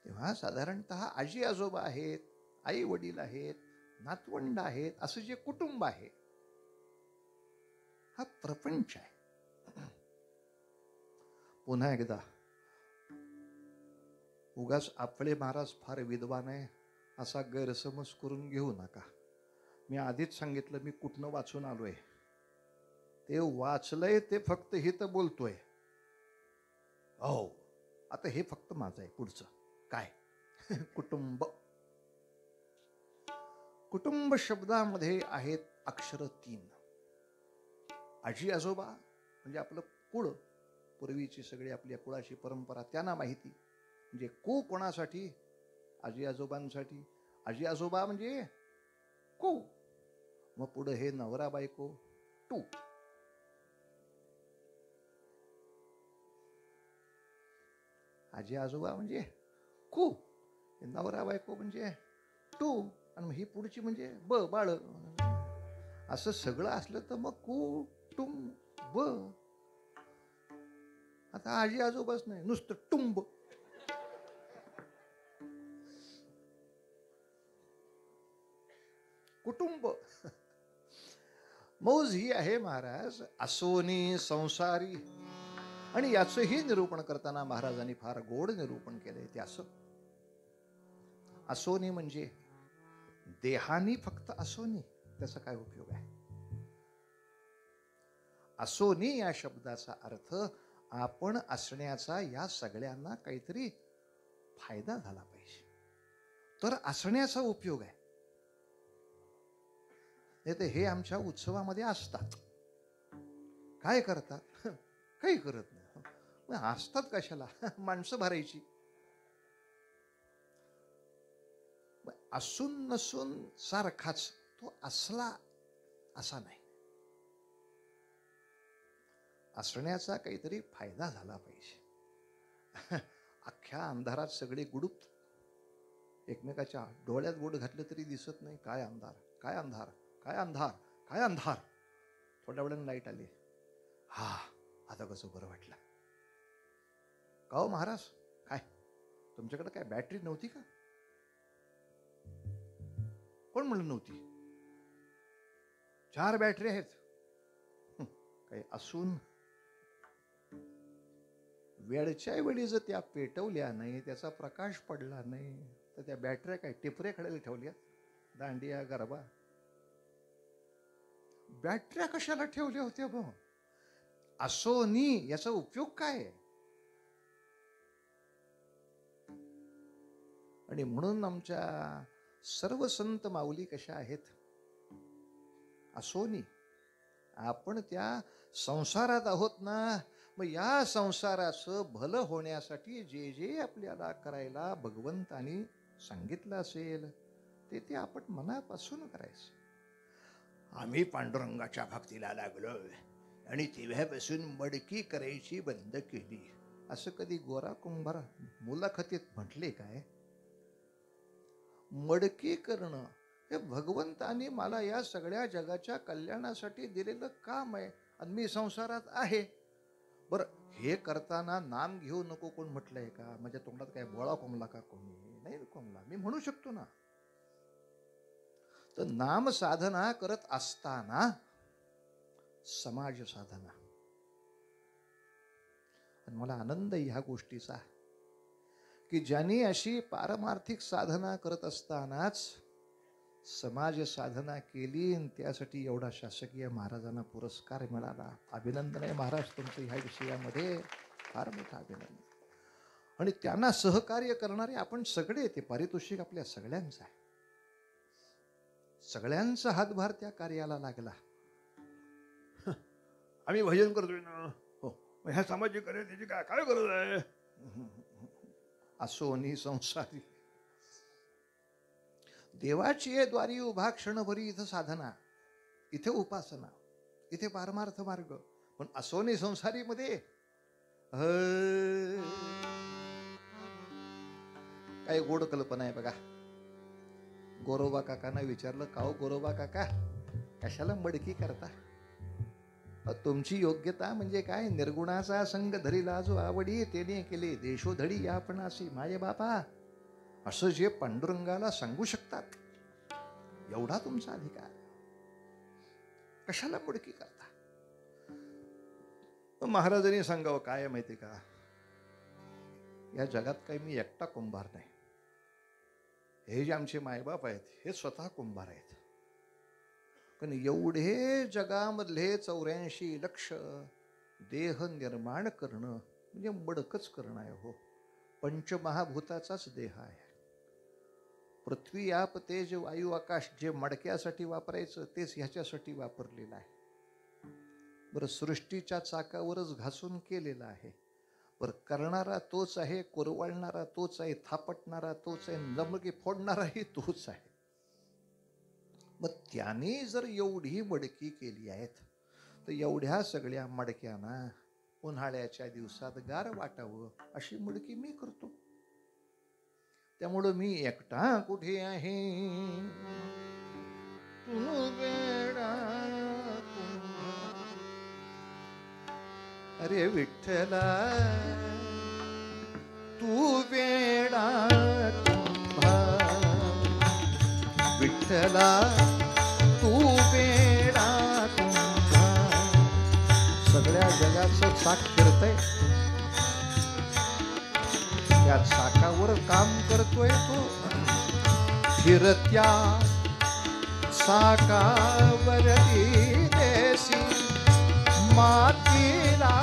तेव्हा साधारणतः आजी आजोबा आहेत, आई वडील आहेत, नातवंड आहेत, असं जे कुटुंब आहे हा प्रपंच आहे. पुन्हा एकदा, उगाच आपले महाराज फार विद्वान आहे असा गैरसमज करून घेऊ नका. मी आधीच सांगितलं मी कुठनं वाचून आलोय. ते वाचलंय ते फक्त हित बोलतोय. हो, आता हे फक्त माझं आहे. पुढचं काय. कुटुंब. कुटुंब शब्दामध्ये आहेत अक्षर 3. आजी आजोबा म्हणजे आपलं कुळ, पूर्वीची सगळी आपल्या कुळाची परंपरा त्यांना माहिती. म्हणजे कु कोणासाठी, आजी आजोबांसाठी. आजी आजोबा म्हणजे कु. मग पुढे हे नवरा बायको टू. आजी आजोबा म्हणजे कु, नवरा बायको म्हणजे टू, आणि ही पुढची म्हणजे ब बाळ. असं सगळं असलं तर मग कुटुंब. आता आजी आजोबाच नाही, नुसतं टुंब. कुटुंब. मौज ही आहे महाराज असोनी संसारी. आणि याचंही निरूपण करताना महाराजांनी फार गोड निरूपण केलंय. ते असं असोनी म्हणजे देहानी फक्त असोनी, त्याचा काय उपयोग आहे? असोनी या शब्दाचा अर्थ आपण असण्याचा या सगळ्यांना काहीतरी फायदा झाला पाहिजे, तर असण्याचा उपयोग आहे. नाही तर हे आमच्या उत्सवामध्ये असतात, काय करतात? काही करत नाही. असतात कशाला? माणसं भरायची. असून नसून सारखाच तो असला असा नाही. असण्याचा काहीतरी फायदा झाला पाहिजे. अख्ख्या अंधारात सगळे गुडूप एकमेकाच्या डोळ्यात बोट घातलं तरी दिसत नाही. काय अंधार, काय अंधार, काय अंधार, काय अंधार. थोड्या वेळाने लाईट आली. हा, आता कसं बरं वाटलं. का हो महाराज, काय तुमच्याकडे काय बॅटरी नव्हती का? कोण म्हणलं नव्हती? 4 बॅटरी आहेत. काही असून वेळच्या वेळी जर त्या पेटवल्या नाही, त्याचा प्रकाश पडला नाही, तर त्या बॅटऱ्या काय टिपरे खड्याला ठेवल्या? दांडिया गरबा बॅटऱ्या कशाला ठेवल्या होत्या? भाऊ असोनी याचा उपयोग काय? आणि म्हणून आमच्या सर्व संत माऊली कशा आहेत? असोनी. आपण त्या संसारात आहोत ना, मग या संसाराचं भलं होण्यासाठी जे जे आपल्याला करायला भगवंतानी सांगितलं असेल ते आपण मनापासून करायचं. आम्ही पांडुरंगाच्या भक्तीला लागलो आणि तेव्हापासून मडकी करायची बंद केली, असं कधी गोरा कुंभार मुलाखतीत म्हटले काय? मडकी करणं हे भगवंतानी मला या सगळ्या जगाच्या कल्याणासाठी दिलेलं काम आहे आणि मी संसारात आहे. बरं, हे करताना नाम घेऊ नको कोण म्हटलंय का? माझ्या तोंडात काय बोळा कोंबला का? कोणी नाही कोंबला. मी म्हणू शकतो ना. तर नाम साधना करत असताना समाज साधना, आणि मला आनंद ह्या गोष्टीचा की ज्यांनी अशी पारमार्थिक साधना करत असतानाच समाज साधना केली आणि त्यासाठी एवढा शासकीय महाराजांना पुरस्कार मिळाला. अभिनंदन आहे महाराज तुमचं ह्या विषयामध्ये, फार मोठं अभिनंदन. आणि त्यांना सहकार्य करणारे आपण सगळे, ते पारितोषिक आपल्या सगळ्यांचं आहे. सगळ्यांचा हातभार त्या कार्याला लागला. आम्ही भजन करतोय ना, हो, ह्या सामाजिक कार्य त्याची काय काय गरज आहे? असोनी संसारी. देवाची द्वारी उभा क्षणभरी, इथं साधना, इथे उपासना, इथे पारमार्थ मार्ग. पण असोनी संसारी मध्ये काय गोड कल्पना आहे बघा. गोरोबा काकांना विचारलं, का हो गोरोबा काका, कशाला मडकी करता? तुमची योग्यता म्हणजे काय? निर्गुणाचा संग धरीला जो आवडी, तेने केले देशोधडी या आपणासी. माझे बापा, असं जे पांडुरंगाला सांगू शकतात, एवढा तुमचा अधिकार, कशाला मडकी करता? महाराजांनी सांगावं काय माहिती का, या जगात काही मी एकटा कुंभार नाही. हे जे आमचे मायबाप आहेत हे स्वतः कुंभार आहेत. पण एवढे जगामधले 84 लक्ष देह निर्माण करणं म्हणजे मडकच करणं आहे. हो, पंचमहाभूताचाच देह आहे. पृथ्वी आप तेज वायू आकाश जे मडक्यासाठी वापरायचं तेच ह्याच्यासाठी वापरलेलं आहे. बरं, सृष्टीच्या चाकावरच घासून केलेलं आहे. बरं, करणारा तोच आहे, कुरवाळणारा तोच आहे, थापटणारा तोच आहे, जमकी फोडणाराही तोच आहे. मग त्याने जर एवढी मडकी केली आहेत, तर एवढ्या सगळ्या मडक्यांना उन्हाळ्याच्या दिवसात गार वाटावं अशी मडकी मी करतो. त्यामुळं मी एकटा कुठे आहे, तू वेडा अरे विठ्ठला, तू वेडा विठ्ठला, तू वेडा चाक फिरतय, त्या चाकावर काम करतोय तो. फिरत्या चाकावरती देसी मातीला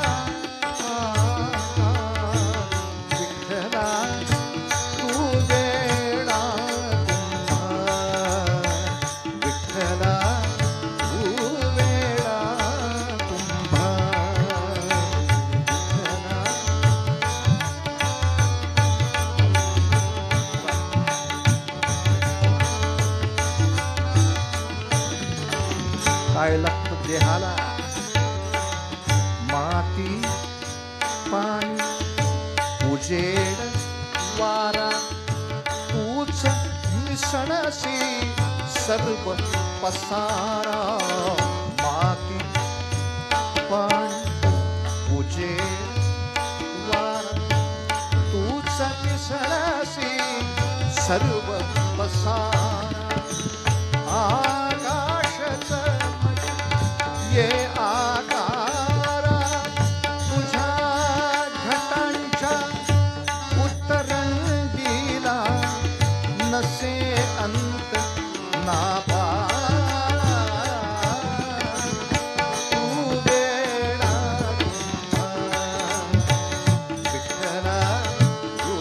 विठ्ठला तू वेडा कुंभार, विठ्ठला तू वेडा कुंभार, विठ्ठला. काय लागतं देहाला? माती पाणी उजेड वारा तूच मिसळसी सर्व पसारा. माती पाणी उजेड वारा तूच मिसळसी सर्व पसारा. आकाशच ये आकारा तुझ्या घटांच्या उतरंडीला नसे अंत ना पार. तू वेडा कुंभार, विठ्ठला तू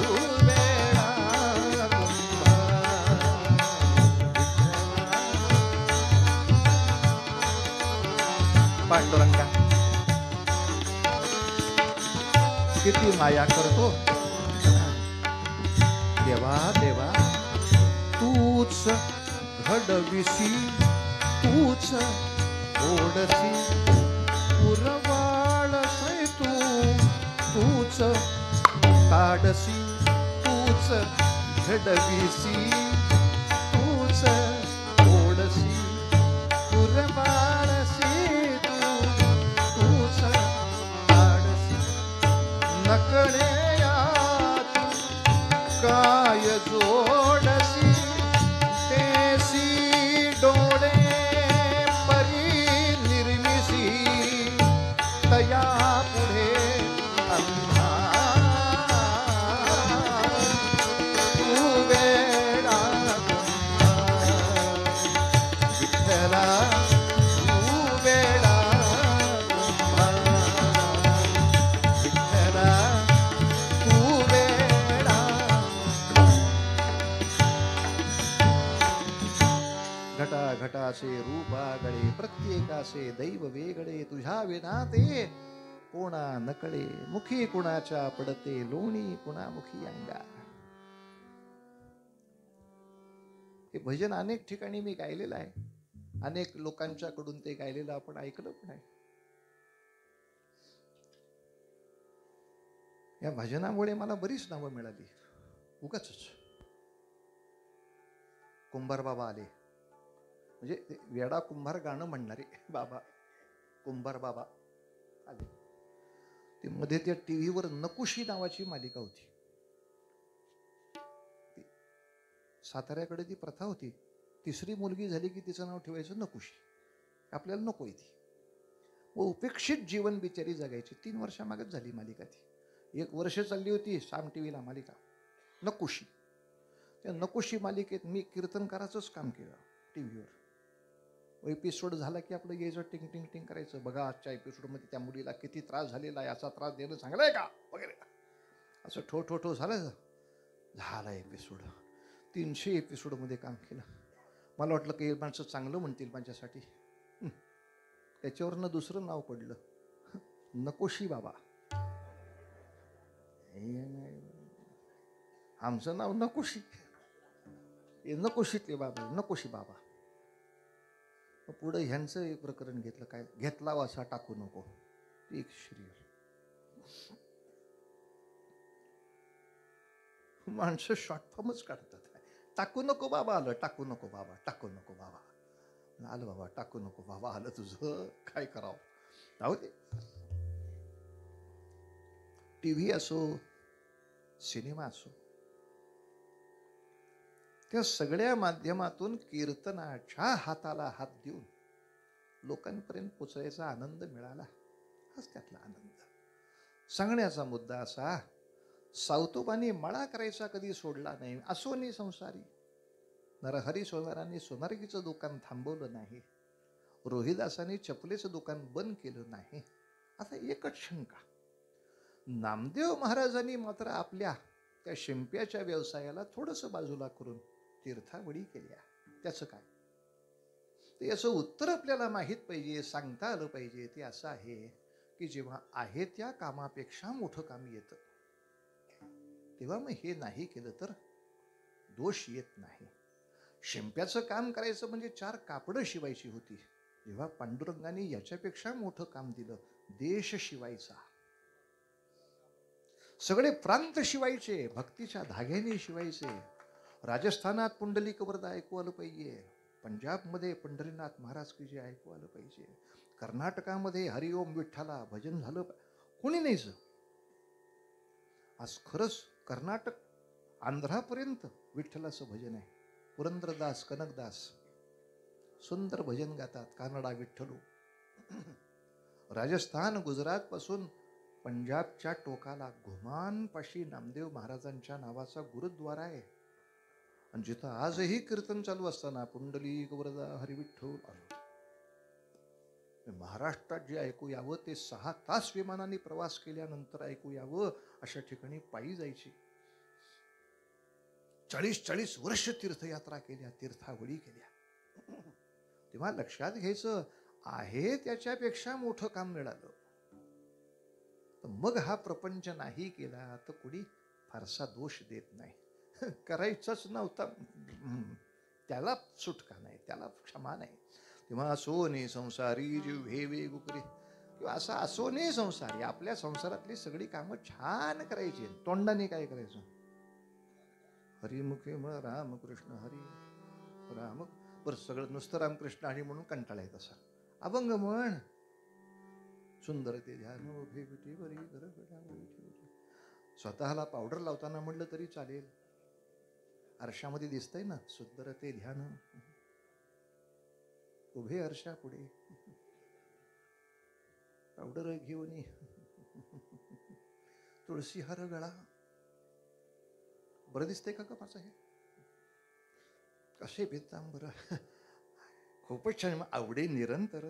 वेडा कुंभार, विठ्ठला. पांडुरंगा किती माया करतो देवा देवा. तूच घडविसी तूच ओढसी पुरवाळसै तू तूच काढसी तूच घडविसी तूच ओढसी पुरवाळसी तू तूच काढसी. नकळे यात काय जोडसी तेसी डोळे परी निर्मिसी तया पुढे अंधार. तू वेडा कुंभार, विठ्ठला तू वेडा कुंभार, विठ्ठला तू वेडा. घटा घटाचे रूपागळे प्रत्येकाचे दैव वेगळे. तुझ्या विना ते कोणा नकळे. मुखी कुणाच्या पडते लोणी कुणामुखी अंगार. हे भजन अनेक ठिकाणी मी गायलेलं आहे. अनेक लोकांच्याकडून ते गायलेलं आपण ऐकलं पण आहे. या भजनामुळे मला बरीच नावं मिळाली उगाच. कुंभार बाबा आले म्हणजे ते वेडा कुंभार गाणं म्हणणारे बाबा कुंभार बाबा आले. ते मध्ये त्या टीव्हीवर नकुशी नावाची मालिका होती. साताऱ्याकडे ती प्रथा होती, तिसरी मुलगी झाली की तिचं नाव ठेवायचं नकुशी. आपल्याला नको ती. व उपेक्षित जीवन बिचारी जगायची. 3 वर्षामागच झाली मालिका ती. 1 वर्ष चालली होती साम टीव्हीला मालिका नकुशी. त्या नकुशी मालिकेत मी कीर्तनकाराचंच काम केलं टीव्हीवर. एपिसोड झाला की आपलं यायचं टिंग टिंग टिंग करायचं. बघा आजच्या एपिसोडमध्ये त्या मुलीला किती त्रास झालेला आहे, याचा त्रास देणं चांगलं आहे का वगैरे असं ठो ठो ठो झालं. झाला एपिसोड. 300 एपिसोडमध्ये काम केलं. मला वाटलं की माणसं चांगलं म्हणतील माझ्यासाठी. त्याच्यावरनं दुसरं नाव पडलं नकोशी बाबा. आमचं नाव नकोशी. नकोशीतले बाबा नकोशी बाबा. पुढं ह्यांचं एक प्रकरण घेतलं. काय घेतला वासा टाकू नको. एक श्रीर माणसं शॉर्ट फॉर्मच काढतात. टाकू नको बाबा आलं, टाकू नको बाबा, टाकू नको बाबा आलं, बाबा टाकू नको बाबा आलं. तुझं काय करावं. जाऊ दे. टीव्ही असो सिनेमा असो, त्या सगळ्या माध्यमातून कीर्तनाच्या हाताला हात देऊन लोकांपर्यंत पोचवायचा आनंद मिळाला. हाच त्यातला आनंद. सांगण्याचा मुद्दा असा, सावतोबांनी मळा करायचा कधी सोडला नाही, असोनी संसारी. नरहरी सोनारांनी सोनारकीचं दुकान थांबवलं नाही, रोहिदासांनी चपलेचं दुकान बंद केलं नाही. आता एकच शंका, नामदेव महाराजांनी मात्र आपल्या त्या शिंप्याच्या व्यवसायाला थोडंसं बाजूला करून तीर्थावडी केल्या. त्याचं काय? ते याचं उत्तर आपल्याला माहीत पाहिजे, सांगता आलं पाहिजे. ते असं आहे की जेव्हा आहे त्या कामापेक्षा मोठं काम येतं, तेव्हा मग हे नाही केलं तर दोष येत नाही. शिंप्याचं काम करायचं म्हणजे 4 कापडं शिवायची होती, जेव्हा पांडुरंगाने याच्यापेक्षा मोठं काम दिलं, देश शिवायचा, सगळे प्रांत शिवायचे, भक्तीच्या धाग्याने शिवायचे. राजस्थानात पुंडलिक वरद ऐकू आलं पाहिजे, पंजाबमध्ये पंढरीनाथ महाराज की जे ऐकू आलं पाहिजे, कर्नाटकामध्ये हरिओम विठ्ठला भजन झालं. कोणी नाहीच आज खरंच कर्नाटक आंध्रापर्यंत विठ्ठलाचं भजन आहे. पुरंदरदास कनकदास सुंदर भजन गातात, कानडा विठ्ठलू. राजस्थान गुजरात पासून पंजाबच्या टोकाला घुमानपाशी नामदेव महाराजांच्या नावाचा गुरुद्वारा आहे. आणि जिथं आजही कीर्तन चालू असताना पुंडलिक वरदा हरिविठ्ठल आलो. महाराष्ट्रात जे ऐकू यावं ते 6 तास विमानाने प्रवास केल्यानंतर ऐकू यावं अशा ठिकाणी पायी जायची. 40-40 वर्ष तीर्थयात्रा केल्या, तीर्थावडी केल्या. तेव्हा लक्षात घ्यायचं आहे त्याच्यापेक्षा मोठं काम मिळालं तर मग हा प्रपंच नाही केला तर कुणी फारसा दोष देत नाही. करायचाच नव्हता त्याला सुटका नाही, त्याला क्षमा नाही. तेव्हा असोने संसारी जीव हे वेगुकरी, किंवा असा असोने संसारी, आपल्या संसारातली सगळी कामं छान करायची, तोंडाने काय करायचं, हरिमुखे म्हण रामकृष्ण हरी राम. बरं सगळं नुसतं रामकृष्ण हरी म्हणून कंटाळा येत असा, अभंग म्हण, सुंदर ते ध्यान उभे विटी बरी घर स्वतःला पावडर लावताना म्हणलं तरी चालेल, आरशामध्ये दिसतंय ना, सुंदर ते ध्यान उभे आरशा पुढे पावडर घेऊन तुळशी हार गळा. बरं दिसतंय का माझं हे? कसे पितांबर, खूपच छान, आवडे निरंतर.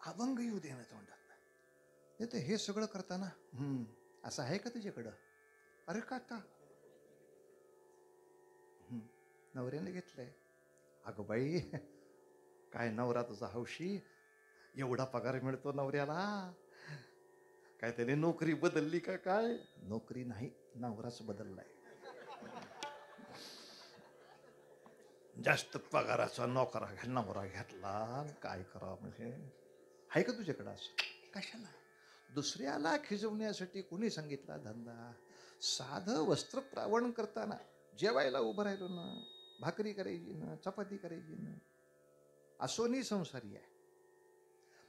अभंग येऊ दे ना तोंडात. नाही तर हे सगळं करताना असं आहे का तुझ्याकडं? अरे का आता नवऱ्याने घेतलंय. अगं बाई, काय नवरा तुझा हौशी, एवढा पगार मिळतो नवऱ्याला, काय त्याने नोकरी बदलली का काय? नोकरी नाही, नवराच बदललाय. जास्त पगाराचा नवरा घेतला, काय करा म्हणजे? आहे का तुझ्याकडं असं? कशाला? दुसऱ्याला खिजवण्यासाठी कोणी सांगितला धंदा? साधं वस्त्रप्रावण करताना जेवायला उभं राहिलो ना, भाकरी करायची ना, चपाती करायची ना, असोनी संसारी आहे.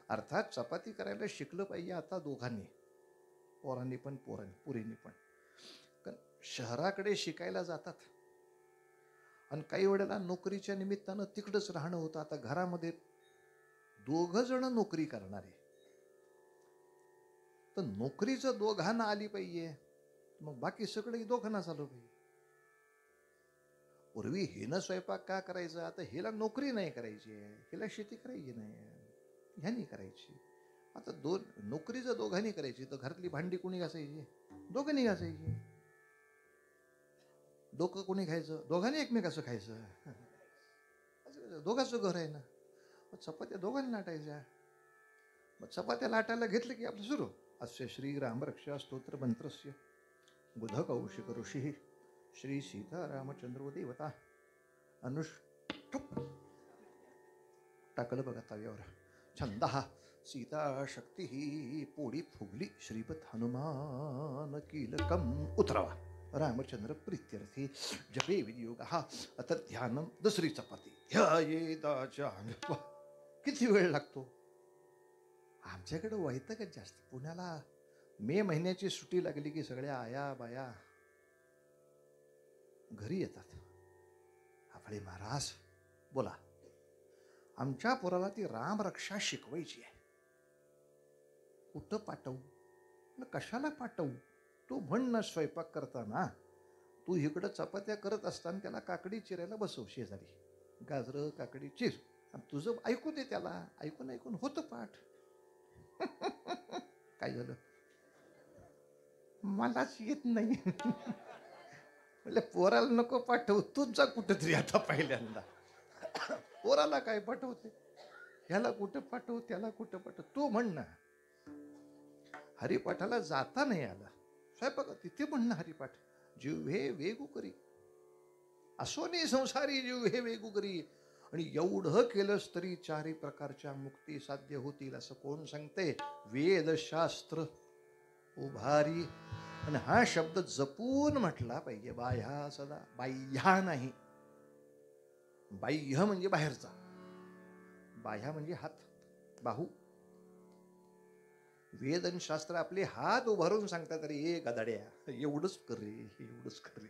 अर्थात चपाती करायला शिकलं पाहिजे आता दोघांनी, पोरांनी पण पुरींनी पण. कारण शहराकडे शिकायला जातात आणि काही वेळेला नोकरीच्या निमित्तानं तिकडंच राहणं होतं. आता घरामध्ये 2 जण नोकरी करणारे, तर नोकरीचं दोघांना आली पाहिजे, मग बाकी सगळं दोघांना चालू पाहिजे. पूर्वी हिनं स्वयंपाक का करायचा, आता हिला नोकरी नाही करायची आहे, हिला शेती करायची नाही, ह्यानी करायची. आता नोकरीचं दोघांनी करायची, तर घरातली भांडी कोणी घासायची? दोघांनी घासायची. डोकं कोणी खायचं? दोघांनी एकमेकाचं खायचं. दोघांचं घर आहे ना, मग चपात्या दोघांनी लाटायच्या. मग चपात्या लाटायला घेतलं की आपलं सुरू, अस्य श्री राम रक्षा स्तोत्र मंत्रस्य बुध कौशिक ऋषी श्री सीता रामचंद्र देवता अनुष्ठुप टाकलं बघा तव्यावर. छंद हा सीता शक्ती ही पोळी फुगली, श्रीपत हनुमान कीलकम उतरवा, रामचंद्र प्रीत्यर्थी जपे विनियोग हा. आता ध्यानम, दुसरी चपाती ध्यायेदाचान. किती वेळ लागतो? आमच्याकडे वैतागच जास्त. पुण्याला मे महिन्याची सुट्टी लागली की सगळ्या आया बाया घरी येतात. आपले महाराज बोला, आमच्या पोराला ती रामरक्षा शिकवायची आहे. कुठं पाठवू, कशाला पाठवू? तू म्हण ना स्वयंपाक करताना, तू इकडं चपात्या करत असताना त्याला काकडी चिरायला बसव शेजारी, गाजरं काकडी चिर, आणि तुझं ऐकू दे त्याला. ऐकून ऐकून होतं पाठ. काय झालं? मलाच येत नाही. म्हणजे पोराला नको पाठवू, तूच जा कुठंतरी आता पहिल्यांदा. पोराला काय पाठवते, ह्याला कुठं पाठवू, त्याला कुठं पाठवू, तू म्हण ना. हरिपाठाला जाता नाही आला, स्वयंपाक तिथे म्हण ना हरिपाठ. जिव्हे वेगू करी, असोनी संसारी जिव्हे वेगू करी. आणि एवढं केलंस तरी चारही प्रकारच्या मुक्ती साध्य होतील असं कोण सांगते? वेदशास्त्र उभारी. आणि हा शब्द जपून म्हटला पाहिजे. बाह्या सदा, बाह्या नाही. बाह्य म्हणजे बाहेरचा, बाह्या म्हणजे हात, बाहू. वेद आणि शास्त्र आपले हात उभारून सांगतात, अरे ये गदाड्या एवढंच कर रे, एवढंच कर रे.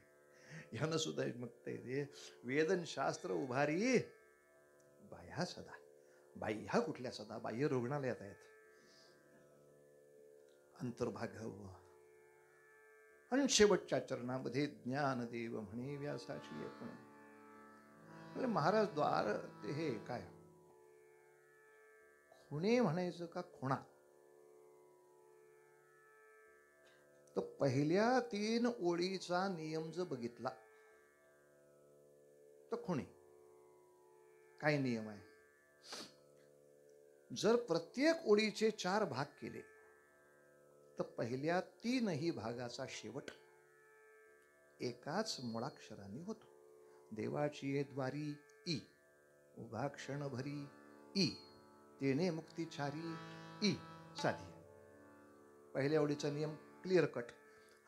ह्यानं सुद्धा मग ते वेद आणि शास्त्र उभारी, बाह्या सदा. बाह्या कुठल्या सदा? बाह्य रुग्णालयात आहेत. अंतर्भाग. आणि शेवटच्या चरणामध्ये ज्ञानदेव म्हणे व्यासाची आपण. महाराज द्वार ते हे काय खुणे म्हणायचं का खुणा? तर पहिल्या 3 ओळीचा नियम जर बघितला तर खुणे. काय नियम आहे? जर प्रत्येक ओळीचे 4 भाग केले तर पहिल्या 3ही भागाचा शेवट एकाच मुळाक्षराने होतो. देवाची ये द्वारी ई, उभा क्षण भरी ई, तेने मुक्तिचारी ई साधी. पहिल्या ओळीचा नियम क्लिअर कट.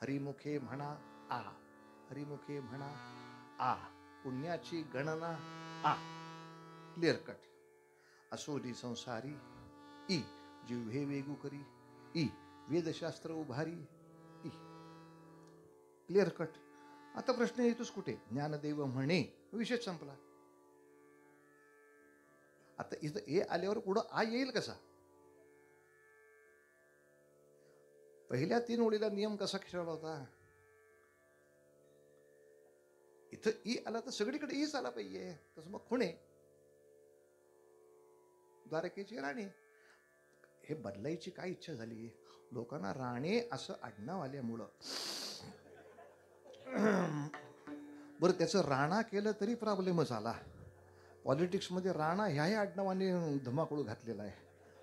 हरिमुखे म्हणा आ, हरिमुखे म्हणा आ, पुण्याची गणना आ, क्लिअर कट. असोनी संसारी ई, जिव्हे वेगू करी ई, वेदशास्त्र उभारी ई, क्लिअर कट. आता प्रश्न येतोच कुठे? ज्ञानदेव म्हणे, विषय संपला. आता इथं ए आल्यावर पुढं आ येईल कसा? पहिल्या 3 ओळीला नियम कसा खेळला होता? इथं ई आला तर सगळीकडे ईच आला पाहिजे. तसं मग खुणे, द्वारकेची राणी. हे बदलायची काय इच्छा झाली? लोकांना राणे असं आडनाव आल्यामुळं. बरं, त्याचं राणा केलं तरी प्रॉब्लेमच आला. पॉलिटिक्समध्ये राणा ह्याही आडनावाने धमाकूळ घातलेला आहे.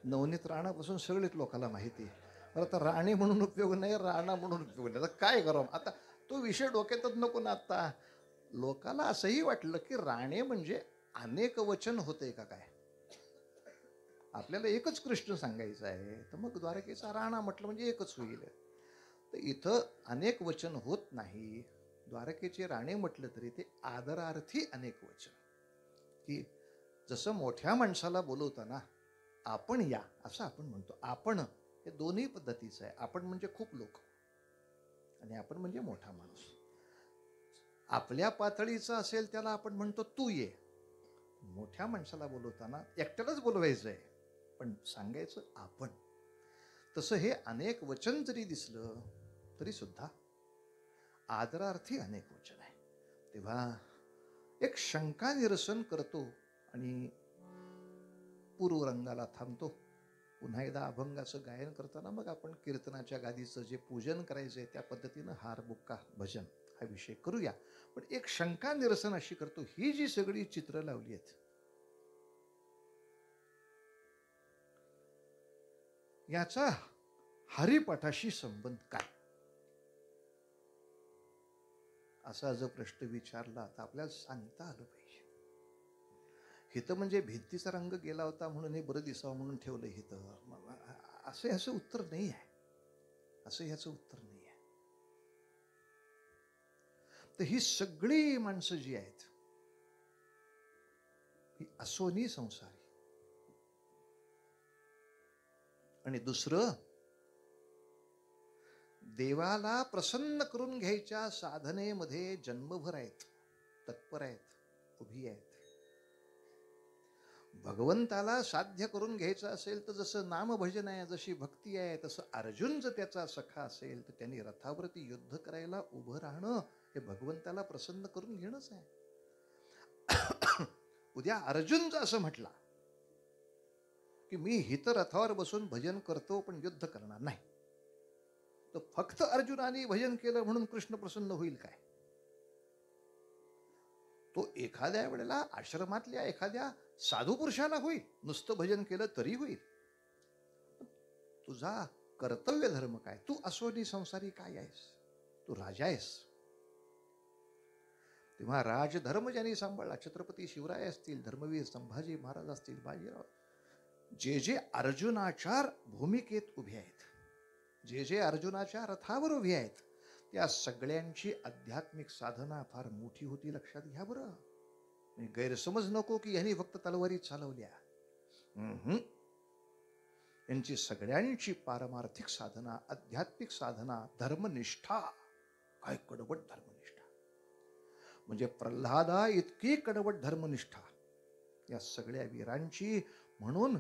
नवनीत राणापासून सगळेच लोकांना माहिती आहे. तर आता राणे म्हणून उपयोग नाही, राणा म्हणून उपयोग नाही. आता काय करावं? आता तो विषय डोक्यातच नको ना. आता लोकांना असंही वाटलं की राणे म्हणजे अनेक वचन होते का काय? आपल्याला एकच कृष्ण सांगायचं आहे, तर मग द्वारकेचा राणा म्हटलं म्हणजे एकच होईल. तर इथं अनेक वचन होत नाही. द्वारकेचे राणे म्हटलं तरी ते आदरार्थी अनेक वचन. की जसं मोठ्या माणसाला बोलवताना आपण या असं आपण म्हणतो. आपण हे दोन्ही पद्धतीचं आहे. आपण म्हणजे खूप लोक आणि आपण म्हणजे मोठा माणूस. आपल्या पातळीचा असेल त्याला आपण म्हणतो तू ये. मोठ्या माणसाला बोलवताना एकट्यालाच बोलवायचं आहे, पण सांगायचं आपण. तसं हे अनेक वचन जरी दिसलं तरी सुद्धा आदरार्थी अनेक वचन आहे. तेव्हा एक शंका निरसन करतो आणि पूर्वरंगाला थांबतो. पुन्हा एकदा अभंगाचं गायन करताना मग आपण कीर्तनाच्या गादीचं जे पूजन करायचं आहे त्या पद्धतीनं हार बुक्का भजन हा विषय करूया. पण एक शंका निरसन अशी करतो, ही जी सगळी चित्र लावली आहेत याचा हरिपाठाशी संबंध काय? असा जर प्रश्न विचारला तर आपल्याला सांगता आलं पाहिजे. हिथं म्हणजे भिंतीचा रंग गेला होता म्हणून हे बरं दिसावं म्हणून ठेवलं हिथं, असं ह्याचं उत्तर नाही आहे. असं ह्याचं उत्तर नाही आहे. तर ही सगळी माणसं जी आहेत ही असोनी संसारी. आणि दुसरं, देवाला प्रसन्न करून घ्यायच्या साधनेमध्ये जन्मभर आहेत, तत्पर आहेत, उभी आहेत. भगवंताला साध्य करून घ्यायचं असेल तर जसं नामभजन आहे, जशी भक्ती आहे, तसं अर्जुन जर त्याचा सखा असेल तर त्यांनी रथावरती युद्ध करायला उभं राहणं हे भगवंताला प्रसन्न करून घेणंच आहे. उद्या अर्जुन जर असं म्हटला की मी हित रथावर बसून भजन करतो पण युद्ध करणार नाही, तर फक्त अर्जुनाने भजन केलं म्हणून कृष्ण प्रसन्न होईल काय? तो एखाद्या वेळेला आश्रमातल्या एखाद्या साधू पुरुषाला होईल, नुसतं भजन केलं तरी होईल. तुझा कर्तव्य धर्म काय? तू असोनी संसारी काय आहेस? तू राजा आहेस. तेव्हा राजधर्म ज्यांनी सांभाळला, छत्रपती शिवराय असतील, धर्मवीर संभाजी महाराज असतील, बाजीराव, जे जे अर्जुनाच्या भूमिकेत उभे आहेत, जे जे अर्जुनाच्या रथावर उभे आहेत, त्या सगळ्यांची आध्यात्मिक साधना फार मोठी होती. लक्षात घ्या बरं. गैरसमज नको की यांनी फक्त तलवारी चालवल्या. यांची सगळ्यांची पारमार्थिक साधना, आध्यात्मिक साधना, धर्मनिष्ठा, काय कडवट धर्मनिष्ठा. म्हणजे प्रल्हादा इतकी कडवट धर्मनिष्ठा या सगळ्या वीरांची. म्हणून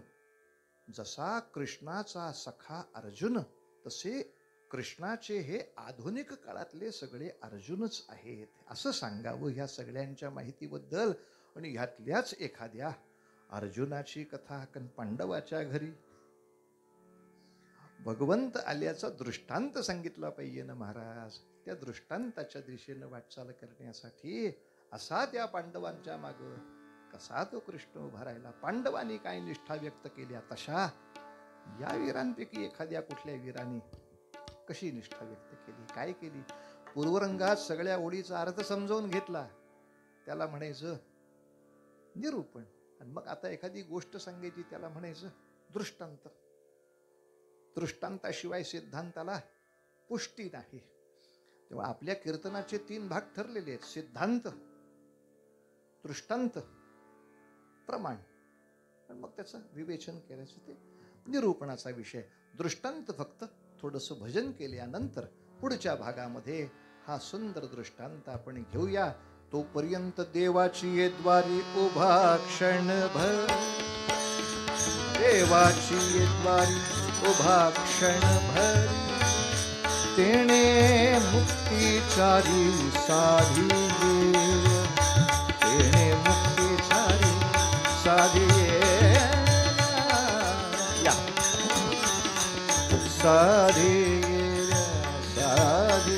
जसा कृष्णाचा सखा अर्जुन, तसे कृष्णाचे हे आधुनिक काळातले सगळे अर्जुनच आहेत असं सांगावं ह्या सगळ्यांच्या माहितीबद्दल. आणि ह्यातल्याच एखाद्या अर्जुनाची कथा, कारण पांडवाच्या घरी भगवंत आल्याचा दृष्टांत सांगितला पाहिजे ना महाराज. त्या दृष्टांताच्या दिशेनं वाटचाल करण्यासाठी असा त्या पांडवांच्या माग कसा तो कृष्ण उभा राहिला, पांडवांनी काय निष्ठा व्यक्त केल्या, तशा या वीरांपैकी एखाद्या कुठल्या वीराने कशी निष्ठा व्यक्त केली, काय केली. पूर्वरंगात सगळ्या ओळीचा अर्थ समजावून घेतला, त्याला म्हणायचं निरूपण. आणि मग आता एखादी गोष्ट सांगायची, त्याला म्हणायचं दृष्टांत. दृष्टांताशिवाय सिद्धांताला पुष्टी नाही. तेव्हा आपल्या कीर्तनाचे 3 भाग ठरलेले आहेत: सिद्धांत, दृष्टांत, प्रमाण. आणि मग त्याचं विवेचन करायचं ते निरूपणाचा विषय. दृष्टांत फक्त थोडंसं भजन केल्यानंतर पुढच्या भागामध्ये हा सुंदर दृष्टांत आपण घेऊया. तोपर्यंत देवाची ये द्वारी उभा क्षणभर, देवाची ये द्वारी उभा क्षणभर, तेणे मुक्तीचारी साधी, तेणे मुक्तीचारी साधी, या साधी साधी.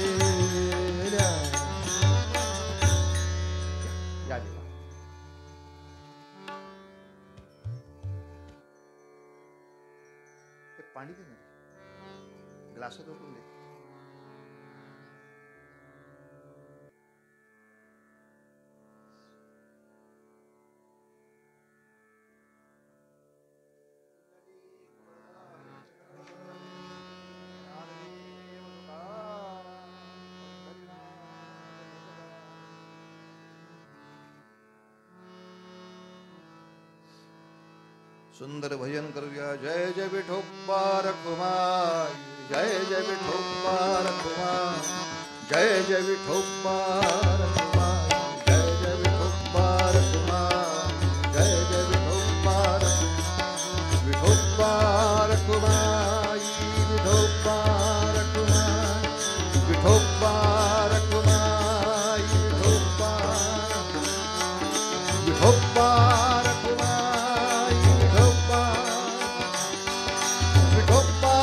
पाणी दे ना, ग्लासात ओतून दे. सुंदर भजन करूया. जय जय विठोबा रखुमाई, जय जय विठोबा रखुमाई, जय जय विठोबा रखुमाई, जय जय विठोबा रखुमाई, जय जय विठोबा रखुमाई, विठोबा रखुमाई, विठोबा रखुमाई, विठोबा रखुमाई, विठोबा, विठोबा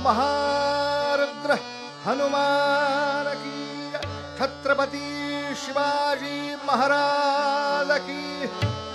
महारुद्र हनुमान की, छत्रपती शिवाजी महाराज की।